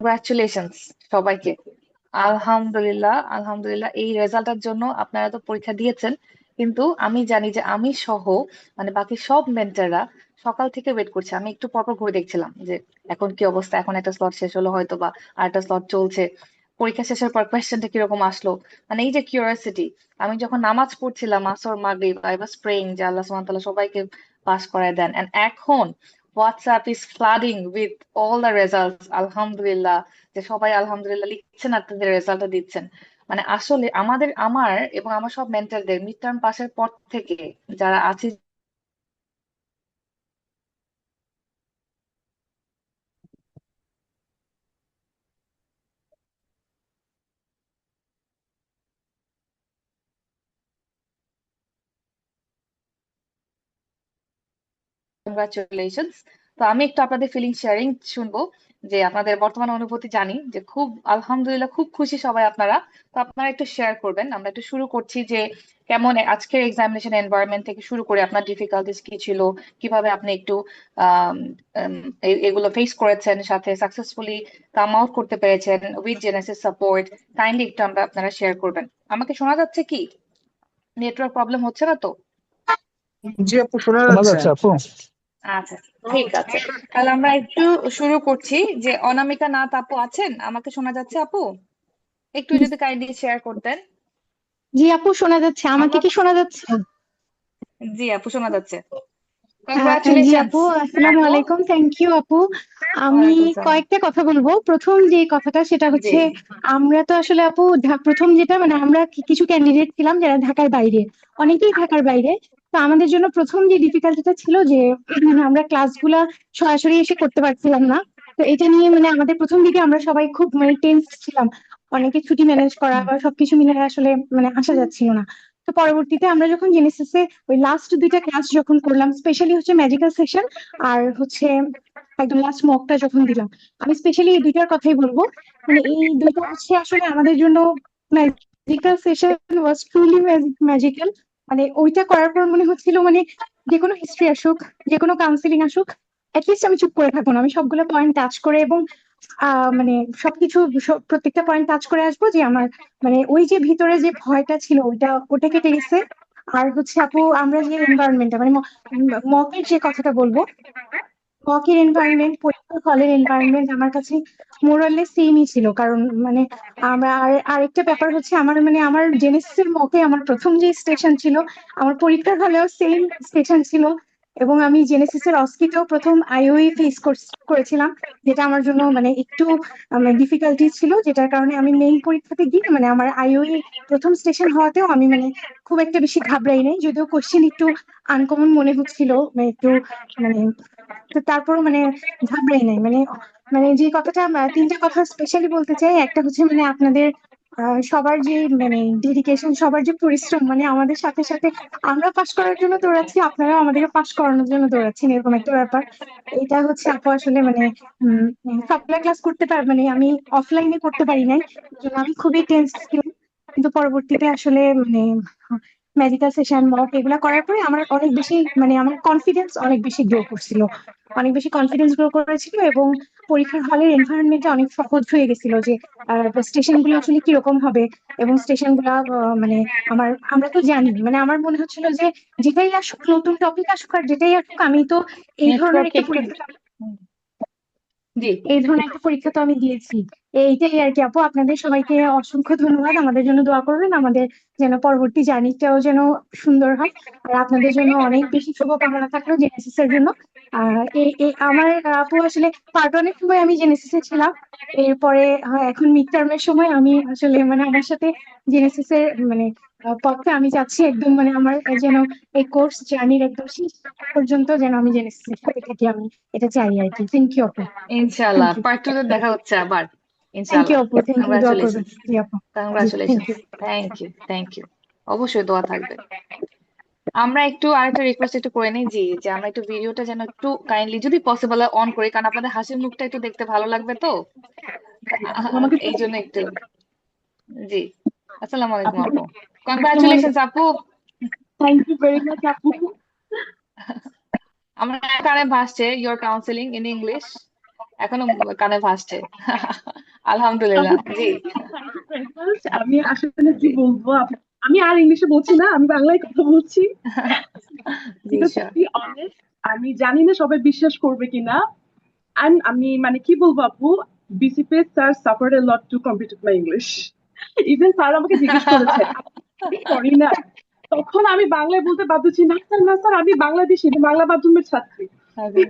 Congratulations সবাইকে। আলহামদুলিল্লাহ, আলহামদুলিল্লাহ, এই রেজাল্টের জন্য আপনারা তো পরীক্ষা দিয়েছেন, কিন্তু আমি জানি যে আমি সহ মানে বাকি সব মেন্টররা সকাল থেকে ওয়েট করছে। আমি একটু পরপর ঘুরে দেখছিলাম যে এখন কি অবস্থা, এখন একটা স্লট শেষ হলো হয়তো বা আরেকটা স্লট চলছে, পরীক্ষা শেষের পর কোয়েশ্চেনটা কিরকম আসলো, মানে এই যে কিউরিয়াসিটি। আমি যখন নামাজ পড়ছিলাম আসর মাগরিব, আই ওয়াজ প্রেইং যে আল্লাহ সুবহানাহু ওয়া তাআলা সবাইকে পাস করায় দেন, এন্ড এখন WhatsApp is flooding with all the results. আলহামদুলিল্লাহ যে সবাই আলহামদুলিল্লাহ লিখছেন আর তাদের রেজাল্টটা দিচ্ছেন। মানে আসলে আমার এবং আমার সব মেন্টারদের মিড টার্ম পাসের পর থেকে যারা আছে, কংগ্রাচুলেশনস। তো আমি একটু আপনাদের ফিলিং শেয়ারিং শুনবো, যে আপনাদের বর্তমান অনুভূতি। জানি যে খুব আলহামদুলিল্লাহ খুব খুশি সবাই আপনারা। তো আপনারা একটু শেয়ার করবেন। আমরা একটু শুরু করছি যে কেমন আজকের এক্সামিনেশন এনভায়রনমেন্ট থেকে শুরু করে আপনার ডিফিকাল্টিস কি ছিল, কিভাবে আপনি একটু আম, আম, এগুলো ফেস করেছেন, সাথে সাকসেসফুলি কাম আউট করতে পেরেছেন উইথ জেনেসিস সাপোর্ট। কাইন্ডলি একটু আপনারা শেয়ার করবেন। আমাকে শোনা যাচ্ছে কি? নেটওয়ার্ক প্রবলেম হচ্ছে না তো? জি আপু, শোনা শোনা যাচ্ছে। যাচ্ছে আপু? আচ্ছা, ঠিক আছে। তাহলে আমরা একটু শুরু করছি। যে অনামিকা নাথ আপু আছেন? আমাকে শোনা যাচ্ছে আপু? একটু যদি কাইন্ডলি শেয়ার করতেন। জি আপু, শোনা যাচ্ছে। আমাকে আমরা, কি শোনা যাচ্ছে? জি আপু শোনা যাচ্ছে। জি কংগ্রাচুলেশনস আপু, আসসালামু আপু। আলাইকুম, থ্যাংক ইউ আপু। আমি ওয়ালাইকুম সালাম। কয়েকটা কথা বলবো। প্রথম যে কথাটা সেটা জি। হচ্ছে, আমরা তো আসলে আপু প্রথম যেটা মানে আমরা কিছু ক্যান্ডিডেট ছিলাম যারা ঢাকার বাইরে, অনেকেই ঢাকার বাইরে। তো আমাদের জন্য প্রথম যে ডিফিকাল্টিটা ছিল যে আমরা ক্লাসগুলা সরাসরি এসে করতে পারছিলাম না। তো এটা নিয়ে মানে আমাদের প্রথম দিকে আমরা সবাই খুব মানে টেন্স ছিলাম। অনেকে ছুটি ম্যানেজ করা বা সবকিছু মিলে আসলে মানে আসা যাচ্ছিল না। তো পরবর্তীতে আমরা যখন জেনেসিসে ওই লাস্ট দুইটা ক্লাস যখন করলাম, স্পেশালি হচ্ছে ম্যাজিক্যাল সেশন আর হচ্ছে একদম লাস্ট মকটা যখন দিলাম, আমি স্পেশালি এই দুইটার কথাই বলবো। মানে এই দুইটা হচ্ছে আসলে আমাদের জন্য ম্যাজিক্যাল সেশন ওয়াজ ট্রুলি ম্যাজিক্যাল। মানে ওইটা করার পর মনে হচ্ছিল মানে যে কোনো হিস্ট্রি আসুক, যে কোনো কাউন্সিলিং আসুক, অ্যাটলিস্ট আমি চুপ করে থাকবো না, আমি সবগুলো পয়েন্ট টাচ করে এবং মানে সবকিছু প্রত্যেকটা পয়েন্ট টাচ করে আসবো, যে আমার মানে ওই যে ভিতরে যে ভয়টা ছিল ওটা কেটে গেছে। আর হচ্ছে আপু, আমরা যে এনভায়রনমেন্টটা মানে মকের যে কথাটা বলবো, মকের এনভায়রনমেন্ট, পরীক্ষার হলের এনভায়রনমেন্ট আমার কাছে মোরাললেস সেমই ছিল। কারণ মানে আমরা আরেকটা ব্যাপার হচ্ছে, আমার মানে আমার জেনেসিসের মকে আমার প্রথম যে স্টেশন ছিল, আমার পরীক্ষার হলেও সেম স্টেশন ছিল। এবং আমি জেনেসিসের অস্কিতেও প্রথম আইওই ফেস করেছিলাম, যেটা আমার জন্য মানে একটু ডিফিকাল্টি ছিল, যেটার কারণে আমি মেইন পরীক্ষাতে গিয়ে মানে আমার আইওই প্রথম স্টেশন হওয়াতেও আমি মানে খুব একটা বেশি ঘাবড়াই নাই, যদিও কোশ্চেন একটু আনকমন মনে হচ্ছিল, মানে একটু মানে, তো তারপরও মানে ঘাবড়াই নাই। মানে মানে যে কথাটা তিনটা কথা স্পেশালি বলতে চাই। একটা হচ্ছে মানে আপনাদের সবার যে মানে ডেডিকেশন, সবার যে পরিশ্রম, মানে আমাদের সাথে সাথে আমরা পাশ করার জন্য দৌড়াচ্ছি, আপনারা আমাদেরকে পাশ করানোর জন্য দৌড়াচ্ছেন, এরকম একটা ব্যাপার। এটা হচ্ছে আপু আসলে মানে সবগুলা ক্লাস করতে মানে আমি অফলাইনে করতে পারি নাই, এই জন্য আমি খুবই টেন্স ছিলাম। কিন্তু পরবর্তীতে আসলে মানে মেডিকেল সেশন মক এগুলা করার পরে আমার অনেক বেশি মানে আমার কনফিডেন্স অনেক বেশি গ্রো করছিল, অনেক বেশি কনফিডেন্স গ্রো করেছিল। এবং পরীক্ষার হলের এনভায়রনমেন্টটা অনেক সহজ হয়ে গেছিল, যে স্টেশন গুলো আসলে কিরকম হবে এবং স্টেশন গুলা মানে আমরা তো জানি, মানে আমার মনে হচ্ছিল যে যেটাই আসুক, নতুন টপিক আসুক আর যেটাই আসুক, আমি তো এই ধরনের নেটওয়ার্ক একটা একটু, পরীক্ষা হুম, জি। এই ধরনের একটা পরীক্ষা তো আমি দিয়েছি। এইটাই আর কি আপু, আপনাদের সবাইকে অসংখ্য ধন্যবাদ। আমাদের জন্য দোয়া করবেন, আমাদের যেন পরবর্তী জার্নিটাও যেন সুন্দর হয়। আর আপনাদের জন্য অনেক বেশি শুভকামনা থাকলো জেনেসিস এর জন্য। আমার আপু আসলে পার্ট ওয়ানের সময় আমি জেনেসিসে ছিলাম, এরপরে এখন মিড টার্মের সময় আমি আসলে মানে আমার সাথে জেনেসিস এর মানে পথে আমি যাচ্ছি একদম, মানে আমার যেন এই কোর্স জার্নির একদম শেষ পর্যন্ত যেন আমি জেনেসিসের সাথে থাকি, আমি এটা চাই আর কি। থ্যাংক ইউ আপু। ইনশাআল্লাহ থ্যাংক ইউ। পার্ট টু তে দেখা হচ্ছে আবার, থ্যাংক ইউ ইনশাআল্লাহ। আপু, থ্যাংক ইউ, দোয়া করবেন। কংগ্রাচুলেশনস, জি আপু। জি thank congratulations. You. Thank you, thank you. অবশ্যই দোয়া থাকবে। আমরা একটু আরেকটা রিকোয়েস্ট একটু করে নিই, জি, যে আমরা একটু ভিডিওটা যেন একটু কাইন্ডলি যদি পসিবল অন করি, কারণ আপনাদের হাসির মুখটা একটু দেখতে ভালো লাগবে তো। আমাকে এই জন্য একটু, জি। আসসালামু আলাইকুম আপনাকে আপু। কংগ্রাচুলেশনস আপু। থ্যাংক ইউ ভেরি মাচ আপু। আমার কানে ভাসছে ইওর কাউন্সিলিং ইন ইংলিশ। এখনো কানে ভাসছে। আলহামদুলিল্লাহ, জি। আমি আসলে কি বলবো আমি আর ইংলিশে বলছি না, আমি বাংলায় কথা বলছি। জি, Because to sure. be honest, আমি জানি না সবাই বিশ্বাস করবে কিনা, আমি মানে কি বলবো আপু, BCPS sir suffered A lot to compete with my English. Even sir আমাকে জিজ্ঞেস করেছে সরি না, তখন আমি বাংলায় বলতে বাধ্য ছি, না স্যার না স্যার, আমি বাংলাদেশি, আমি বাংলা মাধ্যমের ছাত্রী। Okay.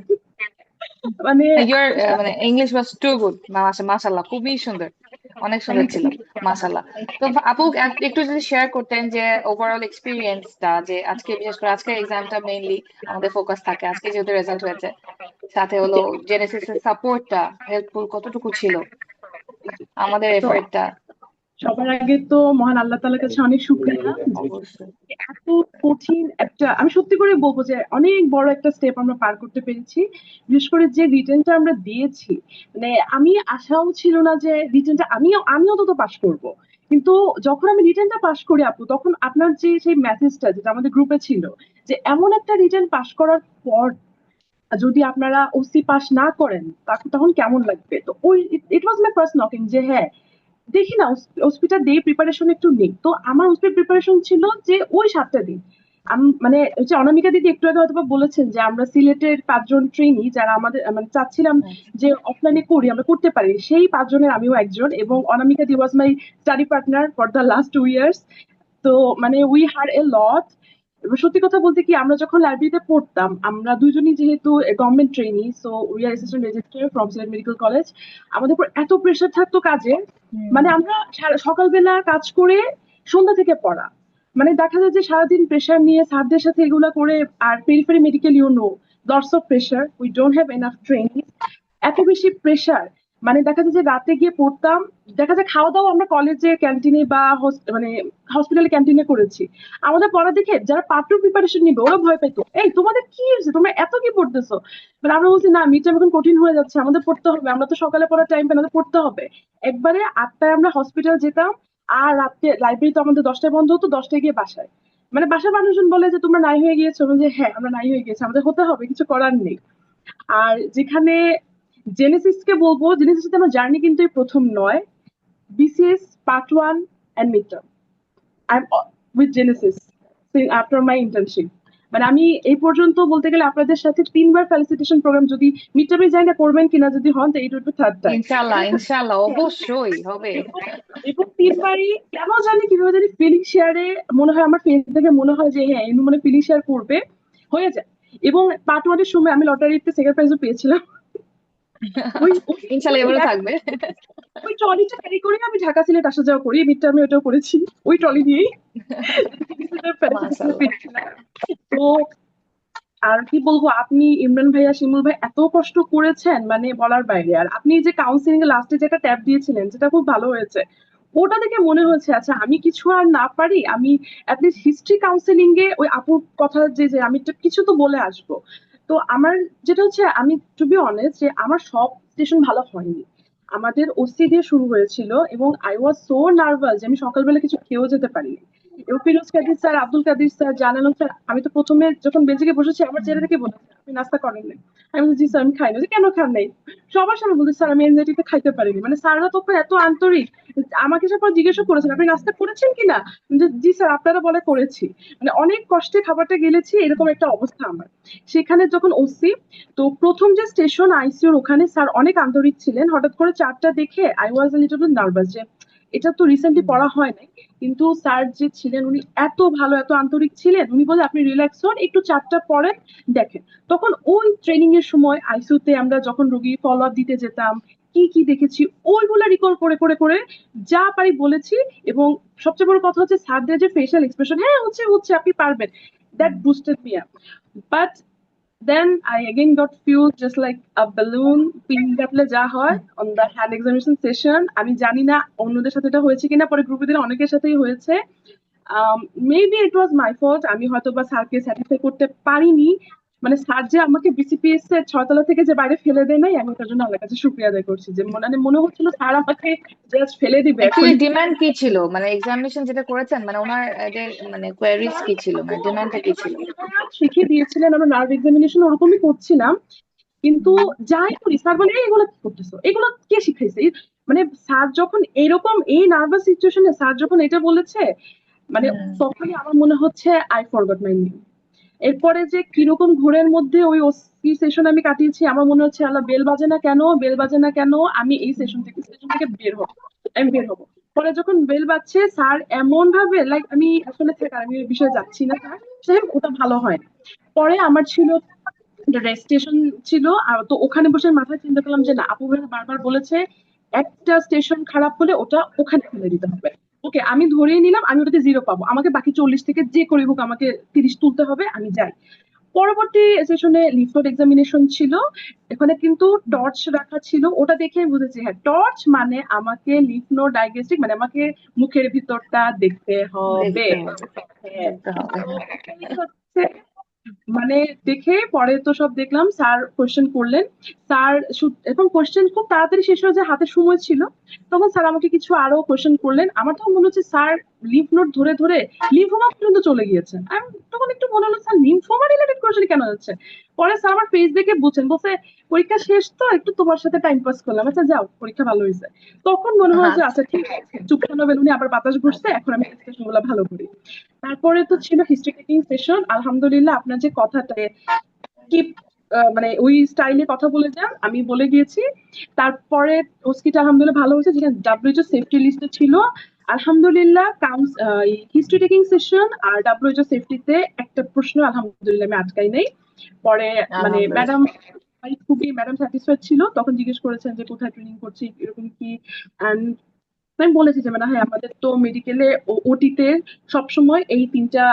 মানে Your মানে ইংলিশ ওয়াজ টু গুড, মাশাআল্লাহ, খুবই সুন্দর, অনেক সুন্দর ছিল, মাশাআল্লাহ। তো আপু একটু যদি শেয়ার করতেন যে ওভারঅল এক্সপিরিয়েন্সটা, যে আজকে বিশেষ করে আজকে এক্সামটা মেইনলি আমাদের ফোকাস থাকে, আজকে যেহেতু রেজাল্ট হয়েছে, সাথে হলো জেনেসিসের সাপোর্টটা হেল্পফুল কতটুকু ছিল, আমাদের তো এফর্টটা। সবার আগে তো মহান আল্লাহ তাআলার কাছে অনেক শুকরিয়া যে অবশ্যই। এত কঠিন একটা, আমি সত্যি করে বলবো যে অনেক বড় একটা স্টেপ আমরা পার করতে পেরেছি। বিশেষ করে যে রিটেনটা আমরা দিয়েছি, মানে আমি আশাও ছিল না যে রিটেনটা আমিও তো পাশ করব। কিন্তু যখন আমি রিটেনটা পাশ করি আপু, তখন আপনার যে সেই মেসেজটা যেটা আমাদের গ্রুপে ছিল, যে এমন একটা রিটেন পাশ করার পর যদি আপনারা ওসি পাস না করেন তখন কেমন লাগবে। তো ওই ইট ওয়াজ মাই ফার্স্ট নকিং যে হ্যাঁ দেখি না হসপিটাল দিয়ে প্রিপারেশন একটু নেই। তো আমার হসপিটাল প্রিপারেশন ছিল যে ওই 7টা দিন মানে ওই যে অনামিকা দিদি একটু আগে হয়তো বলেছেন যে আমরা সিলেটের 5জন ট্রেনি যারা আমাদের মানে চাচ্ছিলাম যে অফলাইনে করি, আমরা করতে পারি, সেই 5জনের আমিও একজন, এবং অনামিকা দি was my study partner for the last 2 years. তো মানে উই হ্যাড এ লট। এবার সত্যি কথা বলতে কি, আমরা যখন লাইব্রেরিতে পড়তাম, আমরা দুইজনই যেহেতু government trainee, so we are assistant registrar from Sylhet medical college, আমাদের উপর এত প্রেশার থাকতো কাজে, মানে আমরা সকালবেলা কাজ করে সন্ধ্যা থেকে পড়া, মানে দেখা যায় যে সারাদিন প্রেশার নিয়ে স্যারদের সাথে এগুলা করে, আর periphery medical lots of pressure, we don't have enough training, এত বেশি প্রেশার। মানে দেখা যায় যে রাতে গিয়ে পড়তাম, দেখা যায় খাওয়া দাওয়া আমরা কলেজে ক্যান্টিনে বা মানে হসপিটালে ক্যান্টিনে করেছি। আমাদের পড়া দেখে যারা পার্ট টু প্রিপারেশন নিবে ওরা ভয় পেতো, এই তোমাদের কি হয়েছে, তোমরা এত কি পড়তেছো। মানে আমরা বলছি না, মিড টার্ম এখন কঠিন হয়ে যাচ্ছে, আমাদের পড়তে হবে, আমরা তো সকালে পড়ার টাইম পাই না, আমাদের পড়তে হবে। একবারে 8টায় আমরা হসপিটাল যেতাম, আর রাতে লাইব্রেরি তো আমাদের 10টায় বন্ধ হতো, 10টায় গিয়ে বাসায়। মানে বাসার মানুষজন বলে যে তোমরা নাই হয়ে গিয়েছো, আমি যে হ্যাঁ আমরা নাই হয়ে গেছি, আমাদের হতে হবে, কিছু করার নেই। আর যেখানে জেনেসিসকে বলবো, জেনেসিসে আমার জার্নি কিন্তু এই প্রথম নয়। BCS part 1 and mid term, I am with Genesis after my internship. মানে আমি এই পর্যন্ত বলতে গেলে আপনাদের সাথে 3বার ফেলিসিটেশন প্রোগ্রাম, যদি মিড টার্মে জানি না করবেন কিনা, যদি হন তো এই টু থার্ড টাইম। ইনশাআল্লাহ, ইনশাআল্লাহ, অবশ্যই হবে। এবং 3বারই কেন জানি কিভাবে জানি ফিলিং শেয়ারে মনে হয়, আমার ফেস থেকে মনে হয় যে হ্যাঁ ইনু মানে ফিলিং শেয়ার করবে, হয়ে যায়। এবং পার্ট 1 এর সময় আমি লটারিতে সেকেন্ড প্রাইজও পেয়েছিলাম। ওই ইনশাআল্লাহ এবারও থাকবে। ওই ট্রলিটা ক্যারি করে আমি ঢাকা সিলেট আসা যাওয়া করি, মিড টার্মে ওটাও করেছি ওই ট্রলি দিয়েই। মাশাআল্লাহ। তো আর কি বলবো, আপনি ইমরান ভাইয়া, শিমুল ভাই এত কষ্ট করেছেন মানে বলার বাইরে। আর আপনি যে কাউন্সিলিং এর লাস্টে যে একটা ট্যাব দিয়েছিলেন, যেটা খুব ভালো হয়েছে, ওটা দেখে মনে হয়েছে আচ্ছা আমি কিছু আর না পারি, আমি অ্যাটলিস্ট হিস্ট্রি কাউন্সিলিং এ ওই আপুর কথা যে আমি তো কিছু তো বলে আসবো। তো আমার যেটা হচ্ছে, আমি টু বি অনেস্ট যে আমার সব স্টেশন ভালো হয়নি। আমাদের ওসি দিয়ে শুরু হয়েছিল এবং আই ওয়াজ সো নার্ভাস যে আমি সকালবেলা কিছু খেয়েও যেতে পারিনি। এবং ফিরোজ কাদির স্যার, আব্দুল কাদির স্যার, জানানো স্যার, আমি তো প্রথমে যখন বেঞ্চে বসেছি আমার চেহারা দেখে বলেছে আপনি নাস্তা করেন নাই। আমি বলছি জি স্যার আমি খাই না। কেন খান নাই? সবার সামনে বলছি স্যার আমি এনজাইটিতে খাইতে পারিনি। মানে স্যাররা তখন এত আন্তরিক, আমাকে পর জিজ্ঞাসা করেছেন আপনি নাস্তা করেছেন কিনা, জি স্যার আপনারা বলে করেছি। মানে অনেক কষ্টে খাবারটা গেলেছি, এরকম একটা অবস্থা আমার। সেখানে যখন ওসি, তো প্রথম যে স্টেশন আইসিইউর ওখানে স্যার অনেক আন্তরিক ছিলেন। হঠাৎ করে চার্টটা দেখে I was a little bit nervous যে এটা তো রিসেন্টলি পড়া হয় নাই, কিন্তু স্যার যে ছিলেন উনি এত ভালো এত আন্তরিক ছিলেন, উনি বলে আপনি রিল্যাক্স হন, একটু চার্টটা পড়েন দেখেন। তখন ওই ট্রেনিং এর সময় আইসিইউতে আমরা যখন রোগী ফলো আপ দিতে যেতাম, কি কি দেখেছি ওইগুলা রিকল করে করে করে যা পারি বলেছি। এবং সবচেয়ে বড় কথা হচ্ছে স্যারদের যে ফেশিয়াল এক্সপ্রেশন, হ্যাঁ হচ্ছে হচ্ছে আপনি পারবেন, that boosted me up. But then I again got fueled just like a balloon pin কাটলে যা হয় on the hand examination session। আমি জানি না অন্যদের সাথে এটা হয়েছে কিনা, পরে গ্রুপে দিলে অনেকের সাথেই হয়েছে। Maybe it was my fault, আমি হয়তো বা স্যারকে স্যাটিসফাই করতে পারিনি। মানে স্যার যে আমাকে বিসিপিএস এর 6তলা থেকে যে বাইরে ফেলে দেয় নাই, আমি তার জন্য আল্লাহর কাছে শুকরিয়া আদায় করছি যে মনে হচ্ছিল স্যার আমাকে জাস্ট ফেলে দিবে এখন। অ্যাকচুয়ালি ডিমান্ড কি ছিল, মানে এক্সামিনেশন যেটা করেছেন, মানে ওনার এদের মানে কোয়ারিজ কি ছিল, মানে ডিমান্ডটা কি ছিল? শিখিয়ে দিয়েছিলেন, আমরা নার্ভ এক্সামিনেশন ওরকমই করছিলাম, কিন্তু যাই করি স্যার বলে "এই, এগুলো কি করতেছো, এগুলো কে শিখাইছে?" মানে স্যার যখন এরকম এই নার্ভাস সিচুয়েশনে স্যার যখন এটা বলেছে, মানে হুম। তখনই আমার মনে হচ্ছে আই ফরগট মাই নেম। এরপরে যে কিরকম ঘোরের মধ্যে ওই ওসি সেশন আমি কাটিয়েছি, আমার মনে হচ্ছে আল্লাহ, বেল বাজে না কেন, বেল বাজে না কেন, আমি এই সেশন থেকে বের হবো, আমি বের হবো। পরে যখন বেল বাজছে স্যার এমন ভাবে লাইক, আমি আসলে থাক, আমি ওই বিষয়ে যাচ্ছি না স্যার, সাহেব ওটা ভালো হয় না। পরে আমার ছিল রেজিস্ট্রেশন ছিল, আর তো ওখানে বসে মাথায় চিন্তা করলাম যে না, আপু ভাইয়া বারবার বলেছে একটা স্টেশন খারাপ হলে ওটা ওখানে ফেলে দিতে হবে। ওকে, আমি ধরেই নিলাম আমি ওটাতে 0 পাবো, আমাকে বাকি 40 থেকে যে করে হোক আমাকে 30 তুলতে হবে, আমি যাই। পরবর্তী সেশনে লিফ নোট এক্সামিনেশন ছিল, এখানে কিন্তু টর্চ রাখা ছিল, ওটা দেখে আমি বুঝেছি হ্যাঁ টর্চ মানে আমাকে লিফ নোট ডায়াগনস্টিক মানে আমাকে মুখের ভিতরটা দেখতে হবে। দেখতে হবে, হ্যাঁ, দেখতে হবে। তো এই হচ্ছে, মানে দেখে পরে তো সব দেখলাম, স্যার কোশ্চেন করলেন। স্যার এখন কোশ্চেন খুব তাড়াতাড়ি শেষ হয়ে যায়, হাতে সময় ছিল, তখন স্যার আমাকে কিছু আরো কোশ্চেন করলেন। আমার তখন মনে হচ্ছে স্যার লিফ নোট ধরে ধরে লিম্ফোমা পর্যন্ত চলে গিয়েছে। আমি তখন একটু মনে হলো স্যার লিম্ফোমা রিলেটেড কোশ্চেন কেন যাচ্ছে। পরে স্যার আমার ফেস দেখে বুঝছেন, বলছে পরীক্ষা শেষ তো একটু তোমার সাথে টাইম পাস করলাম, আচ্ছা যাও পরীক্ষা ভালো হয়েছে। তখন মনে হয় যে আচ্ছা। আচ্ছা ঠিক আছে, চুপসানো বেলুনে আবার বাতাস ঘুরছে, এখন আমি ডিসকাশন গুলো ভালো করি। তারপরে তো ছিল হিস্ট্রি টেকিং সেশন। আলহামদুলিল্লাহ আপনার যে কথাটা কি, মানে ওই স্টাইলে কথা বলে যান, আমি বলে গিয়েছি। তারপরে ওস্কিটা আলহামদুলিল্লাহ ভালো হয়েছে, যেখানে ডাব্লিউএইচও সেফটি লিস্টে ছিল। আলহামদুলিল্লাহ হিস্ট্রি টেকিং সেশন আর ডাব্লিউএইচও সেফটিতে একটা প্রশ্ন আলহামদুলিল্লাহ আমি আটকাই নাই। পরে মানে আলহামদুলিল্লাহ। ম্যাডাম খুবই ম্যাডাম স্যাটিসফাইড ছিল, তখন জিজ্ঞেস করেছেন যে কোথায় ট্রেনিং করছি এরকম কি। আমি বলেছি যে মানে হ্যাঁ আমাদের তো মেডিকেলে ওটিতে সবসময় এই 3টা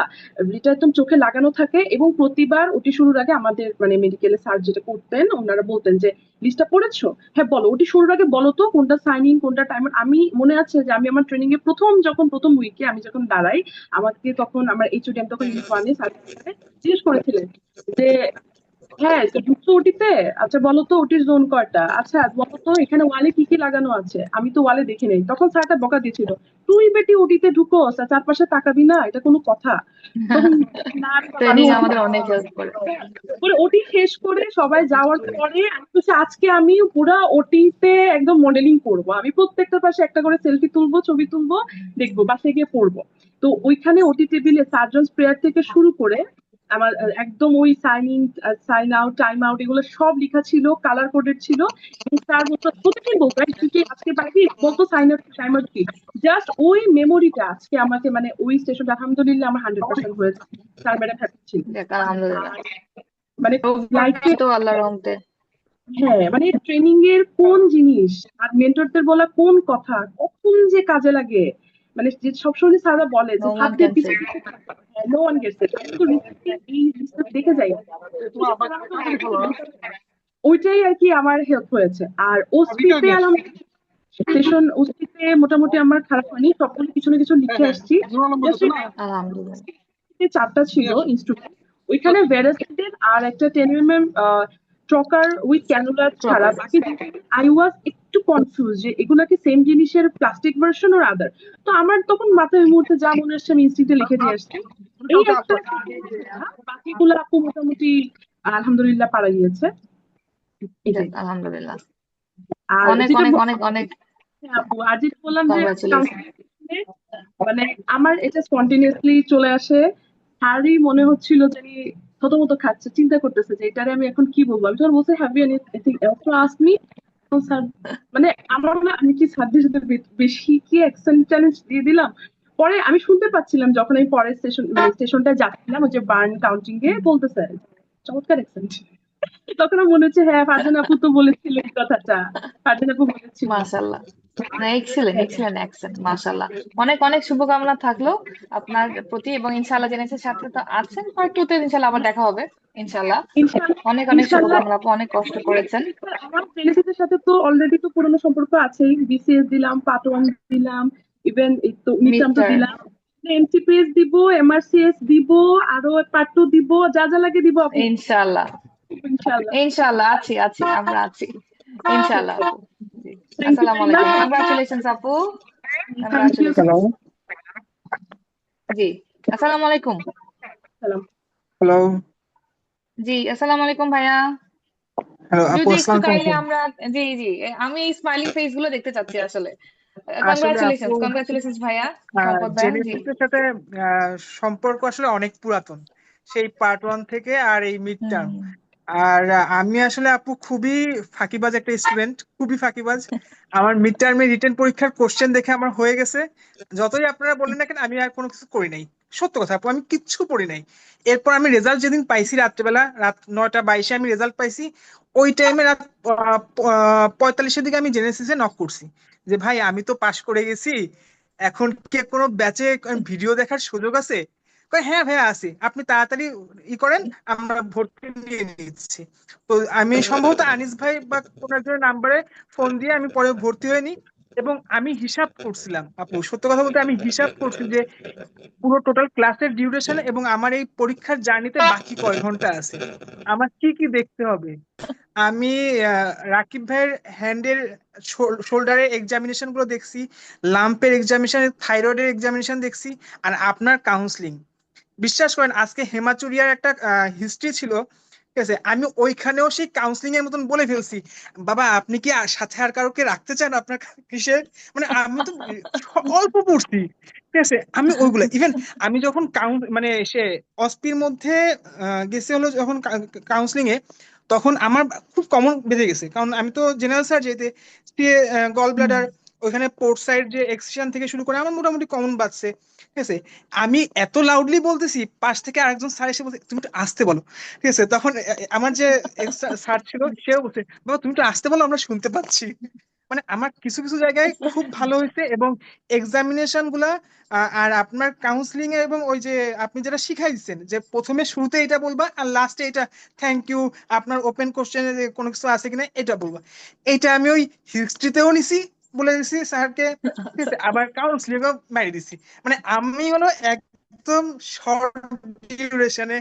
লিটার একদম চোখে লাগানো থাকে, এবং প্রতিবার ওটি শুরুর আগে আমাদের মানে মেডিকেলে স্যার যেটা করতেন ওনারা বলতেন যে লিস্টটা পড়েছো, হ্যাঁ বলো, ওটি শুরুর আগে বলো তো কোনটা সাইন ইন কোনটা টাইমার। আমি মনে আছে যে আমি আমার ট্রেনিং এ প্রথম উইকে আমি যখন দাঁড়াই, আমাকে তখন আমার এইচওডি, আমি তখন ইউনিফর্মে স্যার জিজ্ঞেস করেছিলেন যে হ্যাঁ তো ঢুকছো ওটিতে, আচ্ছা বলো তো ওটির জোন কয়টা, আচ্ছা বলো তো এখানে ওয়ালে কি কি লাগানো আছে, আমি তো ওয়ালে দেখি নাই। তখন স্যারটা বকা দিয়েছিল, তুই বেটি ওটিতে ঢুকোস আর চারপাশে তাকাবি না, এটা কোনো কথা? তখন না রে বাবা, আমি ট্রেনিং ওটি আমাদের অনেক হেল্প করে। বলে ওটি শেষ করে সবাই যাওয়ার পরে আমি বলছি আজকে আমি পুরা ওটিতে একদম মডেলিং করব, আমি প্রত্যেকটা পাশে একটা করে সেলফি তুলবো, ছবি তুলবো, দেখবো, বাসায় গিয়ে পড়বো। তো ওইখানে ওটি টেবিলে সার্জনস প্রেয়ার থেকে শুরু করে আমার একদম ওই sign in, sign out, time out এগুলো সব লেখা ছিল, কালার কোডেড ছিল। এবং স্যার বলতো প্রতিদিন বলতো "এই, তুই কি আজকে পারবি, বলতো সাইন আউট টাইম আউট কি"। জাস্ট ওই মেমোরিটা আজকে আমাকে, মানে ওই স্টেশনটা আলহামদুলিল্লাহ আমার 100% হয়েছে, স্যার ম্যাডাম হ্যাপি ছিল। যাক আলহামদুলিল্লাহ। আর মানে লাইফে, তো আল্লাহর রহমতে। হ্যাঁ মানে ট্রেনিং এর কোন জিনিস আর মেন্টরদের বলা কোন কথা কখন যে কাজে লাগে, মানে যে সবসময় স্যাররা বলে যে নো ওয়ান ছাত্রের ক্যান সে। পিছনে নো ওয়ান গেটস ইট। আমি তো recently এই জিনিসটা দেখে যাই, ওইটাই আর কি আমার হেল্প হয়েছে। আর ওসপিতে আলহামদুলিল্লাহ সেশন, ওসপিতে মোটামুটি আমার খারাপ হয়নি, সবগুলো কিছু না কিছু লিখে আসছি। আলহামদুলিল্লাহ। 4টা ছিল ইনস্ট্রুমেন্ট, ওইখানে ভেরাসিটেড আর একটা 10 mm ট্রকার উইথ ক্যানুলার ছাড়া প্রপার। বাকি আই ওয়াজ একটু কনফিউজ যে এগুলা কি সেম জিনিসের প্লাস্টিক ভার্সন ওর আদার। তো আমার তখন মাথায় ওই মুহূর্তে যা মনে আসছে আমি ইনস্টিটিউটে লিখে দিয়ে আসছি। এই একটা বাকিগুলো আপু মোটামুটি আলহামদুলিল্লাহ পারা গিয়েছে, যাক এটাই। আলহামদুলিল্লাহ। আর অনেক যেটা অনেক অনেক অনেক হ্যাঁ আপু, আর যেটা বললাম যে কংগ্রাচুলেশন। counseling এ, মানে আমার এটা স্পন্টেনিয়াসলি চলে আসে। স্যারই মনে হচ্ছিল যে থতমত খাচ্ছে, চিন্তা করতেছে যে এটারে আমি এখন কি বলবো। আমি যখন বলছি have you anything else to ask me, sir মানে আমার মনে হয় আমি কি স্যারদের সাথে বেশি কি অ্যাকসেন্ট চ্যালেঞ্জ দিয়ে দিলাম। পরে আমি শুনতে পাচ্ছিলাম যখন আমি পরের স্টেশন মানে স্টেশনটা যাচ্ছিলাম, ওই যে বার্ন কাউন্টিং এ বলতেছে চমৎকার অ্যাকসেন্ট। তখন আমার মনে হচ্ছে হ্যাঁ ফারজানা আপু তো বলেছিল এই কথাটা, ফারজানা আপু বলেছিল। মাশাল্লাহ। না এক্সিলেন্ট এক্সিলেন্ট অ্যাকসেন্ট মাশাল্লাহ। অনেক অনেক শুভকামনা থাকলো আপনার প্রতি, এবং ইনশাআল্লাহ জেনেছে সাথে তো আছেন, পার্ট 2 তে ইনশাআল্লাহ আবার দেখা হবে ইনশাআল্লাহ। ইনশাআল্লাহ, অনেক অনেক ইনশাআল্লাহ। শুভকামনা আপু, অনেক কষ্ট করেছেন। আমার বেনিফিটের সাথে তো অলরেডি তো পুরনো সম্পর্ক আছেই, বিসিএস দিলাম, পার্ট 1 দিলাম, ইভেন এই তো মিড টার্ম তো মিস্টার দিলাম, এমসিপিএস দিব, এমআরসিএস দিব, আরো পার্ট 2 দিব, যা যা লাগে দিব আপু, ইনশাআল্লাহ। ইনশাআল্লাহ। ইনশাআল্লাহ আছি আছি আমরা আছি ইনশাআল্লাহ আপু। জি। থ্যাংক ইউ আসসালামু ভেরি আলাইকুম, মাচ। কংগ্রাচুলেশনস আপু। Thank you. কংগ্রাচুলেশনস। জি। আসসালামু আলাইকুম। সালাম। হ্যালো। জি আসসালামু আলাইকুম ভাইয়া। হ্যালো আপু, যদি একটু আসসালামু কাইন্ডলি আলাইকুম। আমরা, জি জি, আমি এই স্মাইলিং ফেস গুলো দেখতে চাচ্ছি আসলে। আসলে আপু, কংগ্রাচুলেশনস, কংগ্রাচুলেশনস ভাইয়া, সম্পদ ভাইয়া, জি। জেনেসিসের সাথে সম্পর্ক আসলে অনেক পুরাতন, সেই পার্ট 1 থেকে আর এই মিড টার্ম। হুম। আর আমি আসলে আপু খুবই ফাঁকিবাজ একটা স্টুডেন্ট, খুবই ফাঁকিবাজ। আমার মিড টার্মে রিটেন পরীক্ষার কোশ্চেন দেখে আমার হয়ে গেছে। যতই আপনারা বলেন না কেন, আমি আর কোনো কিছু করি নাই। সত্য কথা আপু, আমি কিচ্ছু পড়ি নাই। এরপর আমি রেজাল্ট যেদিন পাইছি, রাত্রেবেলা রাত 9টা 22-এ আমি রেজাল্ট পাইছি। ওই টাইমে রাত 45-এর দিকে আমি জেনেসিসে নক করছি যে ভাই আমি তো পাশ করে গেছি, এখন কে কোনো ব্যাচে ভিডিও দেখার সুযোগ আছে? কয় হ্যাঁ ভাইয়া আছে, আপনি তাড়াতাড়ি ই করেন, আমরা ভর্তি নিয়ে নিচ্ছি। তো আমি সম্ভবত আনিস ভাই বা কোন একজনের নাম্বারে ফোন দিয়ে আমি পরে ভর্তি হয়নি। এবং আমি হিসাব করছিলাম আপু, সত্য কথা বলতে আমি হিসাব করছি যে পুরো টোটাল ক্লাসের ডিউরেশন এবং আমার এই পরীক্ষার জার্নিতে বাকি কয় ঘন্টা আছে, আমার কি কি দেখতে হবে। আমি রাকিব ভাইয়ের হ্যান্ডের শোল্ডারের এক্সামিনেশন গুলো দেখছি, লাম্পের এক্সামিনেশন, থাইরয়েডের এক্সামিনেশন দেখছি, আর আপনার কাউন্সিলিং। বিশ্বাস করেন, আজকে হেমাচুরিয়ার একটা হিস্ট্রি ছিল, ঠিক আছে, আমি ওইখানেও সেই কাউন্সিলিং এর মতন বলে ফেলছি, বাবা আপনি কি সাথে আর কারোকে রাখতে চান আপনার কিসে। মানে আমি তো অল্প পড়ছি, ঠিক আছে, আমি ওইগুলা ইভেন আমি যখন মানে সে অস্পির মধ্যে গেছে হলো যখন কাউন্সিলিং এ, তখন আমার খুব কমন বেড়ে গেছে, কারণ আমি তো জেনারেল সার্জারিতে গল হুম। ব্লাডার, ওইখানে পোর্ট সাইড যে এক্সিশন থেকে শুরু করে আমার মোটামুটি কমন বাজছে, ঠিক আছে। আমি এত লাউডলি বলতেছি, পাশ থেকে আরেকজন স্যার এসে বলছে তুমি একটু আসতে বলো, ঠিক আছে। তখন আমার যে স্যার ছিল সেও বলছে বাবা তুমি একটু আসতে বলো, আমরা শুনতে পাচ্ছি। মানে আমার কিছু কিছু জায়গায় খুব ভালো হয়েছে, এবং এক্সামিনেশন গুলা আর আপনার কাউন্সিলিং এ, এবং ওই যে আপনি যেটা শিখাই দিচ্ছেন যে প্রথমে শুরুতে এটা বলবা আর লাস্টে এটা থ্যাংক ইউ, আপনার ওপেন কোশ্চেনে কোনো কিছু আছে কিনা এটা বলবা, এটা আমি ওই হিস্ট্রিতেও নিছি, বলে দিছি স্যারকে, ঠিক আছে, আবার কাউন্সিলিং ও মারি দিছি। মানে আমি হলো একদম শর্ট ডিউরেশনে।